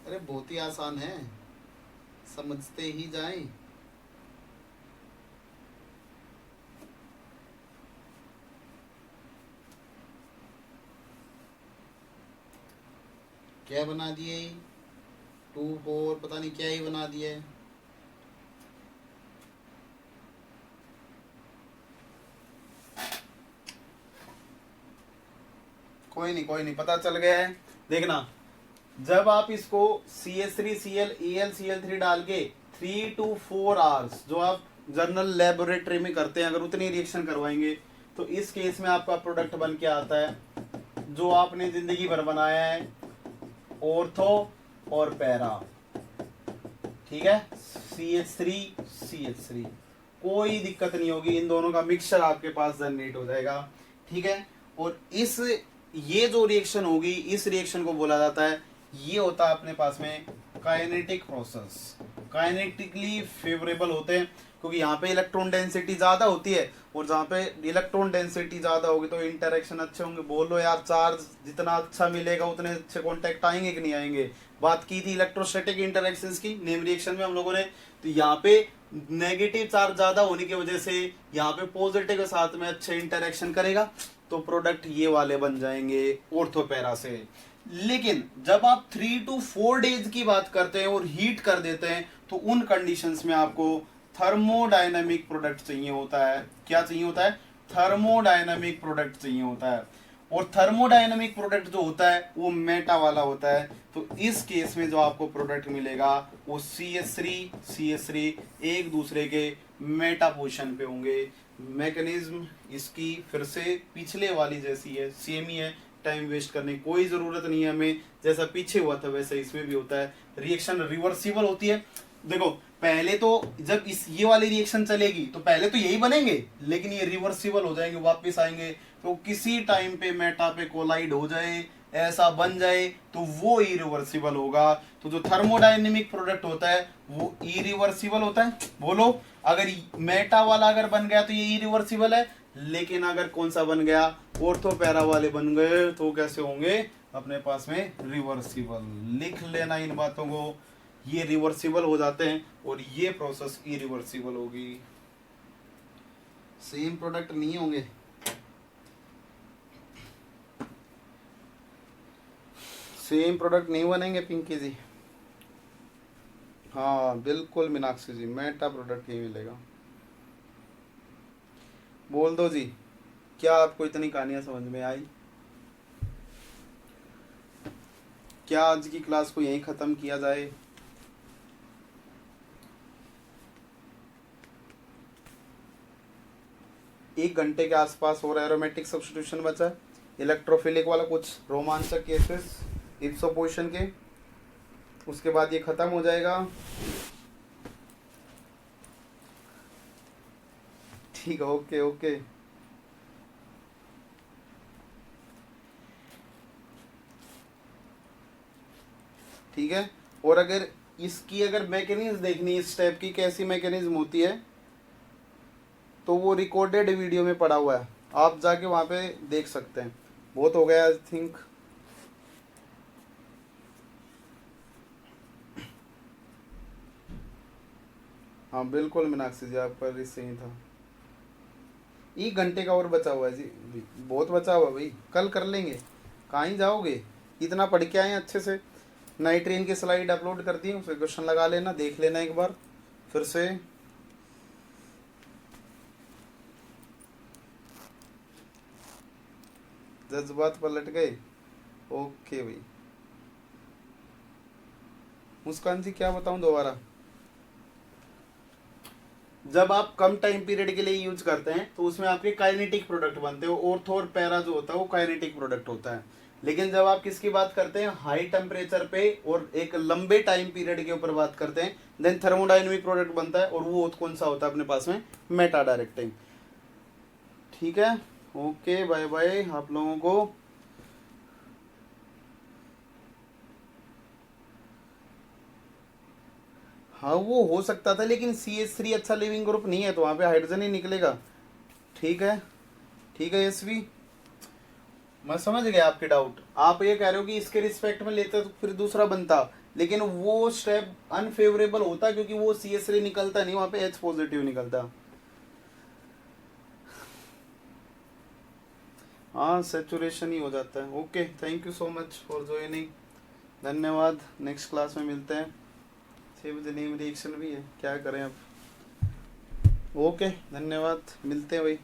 अरे बहुत ही आसान है, समझते ही जाएं। क्या बना दिए? 2-4 पता नहीं क्या ही बना दिया है। कोई नहीं, पता चल गया है। देखना, जब आप इसको CH3Cl AlCl3 डाल के 3 to 4 आवर्स, जो आप जर्नल लेबोरेटरी में करते हैं, अगर उतनी रिएक्शन करवाएंगे तो इस केस में आपका प्रोडक्ट बन के आता है जो आपने जिंदगी भर बनाया है, ऑर्थो और पैरा। ठीक है, CH3 कोई दिक्कत नहीं होगी, इन दोनों का मिक्सचर आपके पास जनरेट हो जाएगा। ठीक है, और ये जो रिएक्शन होगी, इस रिएक्शन को बोला जाता है, ये होता है अपने पास में काइनेटिक प्रोसेस। काइनेटिकली फेवरेबल होते हैं क्योंकि यहाँ पे इलेक्ट्रॉन डेंसिटी ज्यादा होती है, और जहाँ पे इलेक्ट्रॉन डेंसिटी ज्यादा होगी तो इंटरेक्शन अच्छे होंगे। बोलो यार, चार्ज जितना अच्छा मिलेगा उतने अच्छे कॉन्टेक्ट आएंगे कि नहीं आएंगे? बात की थी इलेक्ट्रोस्टैटिक इंटरेक्शंस की नेम रिएक्शन में हम लोगों ने, तो यहाँ पे नेगेटिव चार्ज ज्यादा होने की वजह से यहाँ पे पॉजिटिव के साथ में अच्छे इंटरेक्शन करेगा, तो प्रोडक्ट ये वाले बन जाएंगे ऑर्थोपैरा से। लेकिन जब आप 3 to 4 डेज की बात करते हैं और हीट कर देते हैं, तो उन कंडीशंस में आपको थर्मोडायनामिक प्रोडक्ट चाहिए होता है। क्या चाहिए होता है? थर्मोडायनामिक प्रोडक्ट चाहिए होता है। और थर्मोडायनामिक प्रोडक्ट जो होता है वो मेटा वाला होता है। तो इस केस में जो आपको प्रोडक्ट मिलेगा वो CH3 एक दूसरे के मेटा पोजीशन पे होंगे। मैकेनिज्म इसकी फिर से पिछले वाली जैसी है, सेम ही है, टाइम वेस्ट करने की कोई जरूरत नहीं है हमें। जैसा पीछे हुआ था वैसा इसमें भी होता है। रिएक्शन रिवर्सिबल होती है। देखो, पहले तो जब ये वाली रिएक्शन चलेगी तो पहले तो यही बनेंगे, लेकिन ये रिवर्सिबल हो जाएंगे, वापस आएंगे। तो किसी टाइम पे मेटा पे कोलाइड हो जाए, ऐसा बन जाए, तो वो इरिवर्सिबल होगा। तो जो थर्मोडायनेमिक प्रोडक्ट होता है वो इरिवर्सिबल होता है। बोलो, अगर मेटा वाला अगर बन गया तो ये इरिवर्सिबल है, लेकिन अगर कौन सा बन गया, ऑर्थोपैरा वाले बन गए, तो कैसे होंगे अपने पास में? रिवर्सिबल। लिख लेना इन बातों को, ये रिवर्सिबल हो जाते हैं और ये प्रोसेस इरिवर्सिबल होगी। सेम प्रोडक्ट नहीं होंगे, सेम प्रोडक्ट नहीं बनेंगे पिंकी जी। हाँ बिल्कुल मीनाक्षी जी, मेटा प्रोडक्ट ही मिलेगा। बोल दो जी, क्या आपको इतनी कहानियां समझ में आई? क्या आज की क्लास को यहीं खत्म किया जाए? एक घंटे के आसपास और एरोमेटिक सब्स्टिट्यूशन बचा है। इलेक्ट्रोफिलिक वाला कुछ रोमांचक केसेस इप्सो पोजिशन के, उसके बाद ये खत्म हो जाएगा। ठीक है, ओके ओके। ठीक है, और अगर इसकी अगर मैकेनिज्म देखनी इस स्टेप की कैसी मैकेनिज्म होती है, तो वो रिकॉर्डेड वीडियो में पड़ा हुआ है, आप जाके वहाँ पे देख सकते हैं। बहुत हो गया आई थिंक। हाँ बिल्कुल मीनाक्षी जी, आपका भी सही था। एक घंटे का और बचा हुआ है जी, बहुत बचा हुआ भाई, कल कर लेंगे। कहाँ ही जाओगे, इतना पढ़ के आए अच्छे से। नाइट्रीन की स्लाइड अपलोड कर दी, उसमें क्वेश्चन लगा लेना, देख लेना एक बार फिर से। जज्बात पलट गए, ओके भाई। मुस्कान जी क्या बताऊं दोबारा? जब आप कम टाइम पीरियड के लिए यूज करते हैं तो उसमें आपके काइनेटिक प्रोडक्ट बनते हो, ऑर्थो और पैरा जो होता है वो काइनेटिक प्रोडक्ट होता है। लेकिन जब आप किसकी बात करते हैं, हाई टेम्परेचर पे और एक लंबे टाइम पीरियड के ऊपर बात करते हैं, देन थर्मोडायनेमिक प्रोडक्ट बनता है, और वो कौन सा होता है अपने पास में, मेटा डायरेक्टिंग। ठीक है, ओके बाय बाय आप लोगों को। हाँ वो हो सकता था, लेकिन CH3 अच्छा लिविंग ग्रुप नहीं है, तो वहाँ पे हाइड्रोजन ही निकलेगा। ठीक है, ठीक है यशवी, मैं समझ गया आपके डाउट। आप ये कह रहे हो कि इसके रिस्पेक्ट में लेते तो फिर दूसरा बनता, लेकिन वो स्टेप अनफेवरेबल होता क्योंकि वो CH3 निकलता नहीं, वहाँ पे H पॉजिटिव निकलता। हाँ सेचुरेशन ही हो जाता है। Okay, thank you so much for joining, धन्यवाद। नेक्स्ट क्लास में मिलते हैं। 6 बजे नेम रिएक्शन भी है, क्या करें अब। ओके धन्यवाद, मिलते हैं भाई।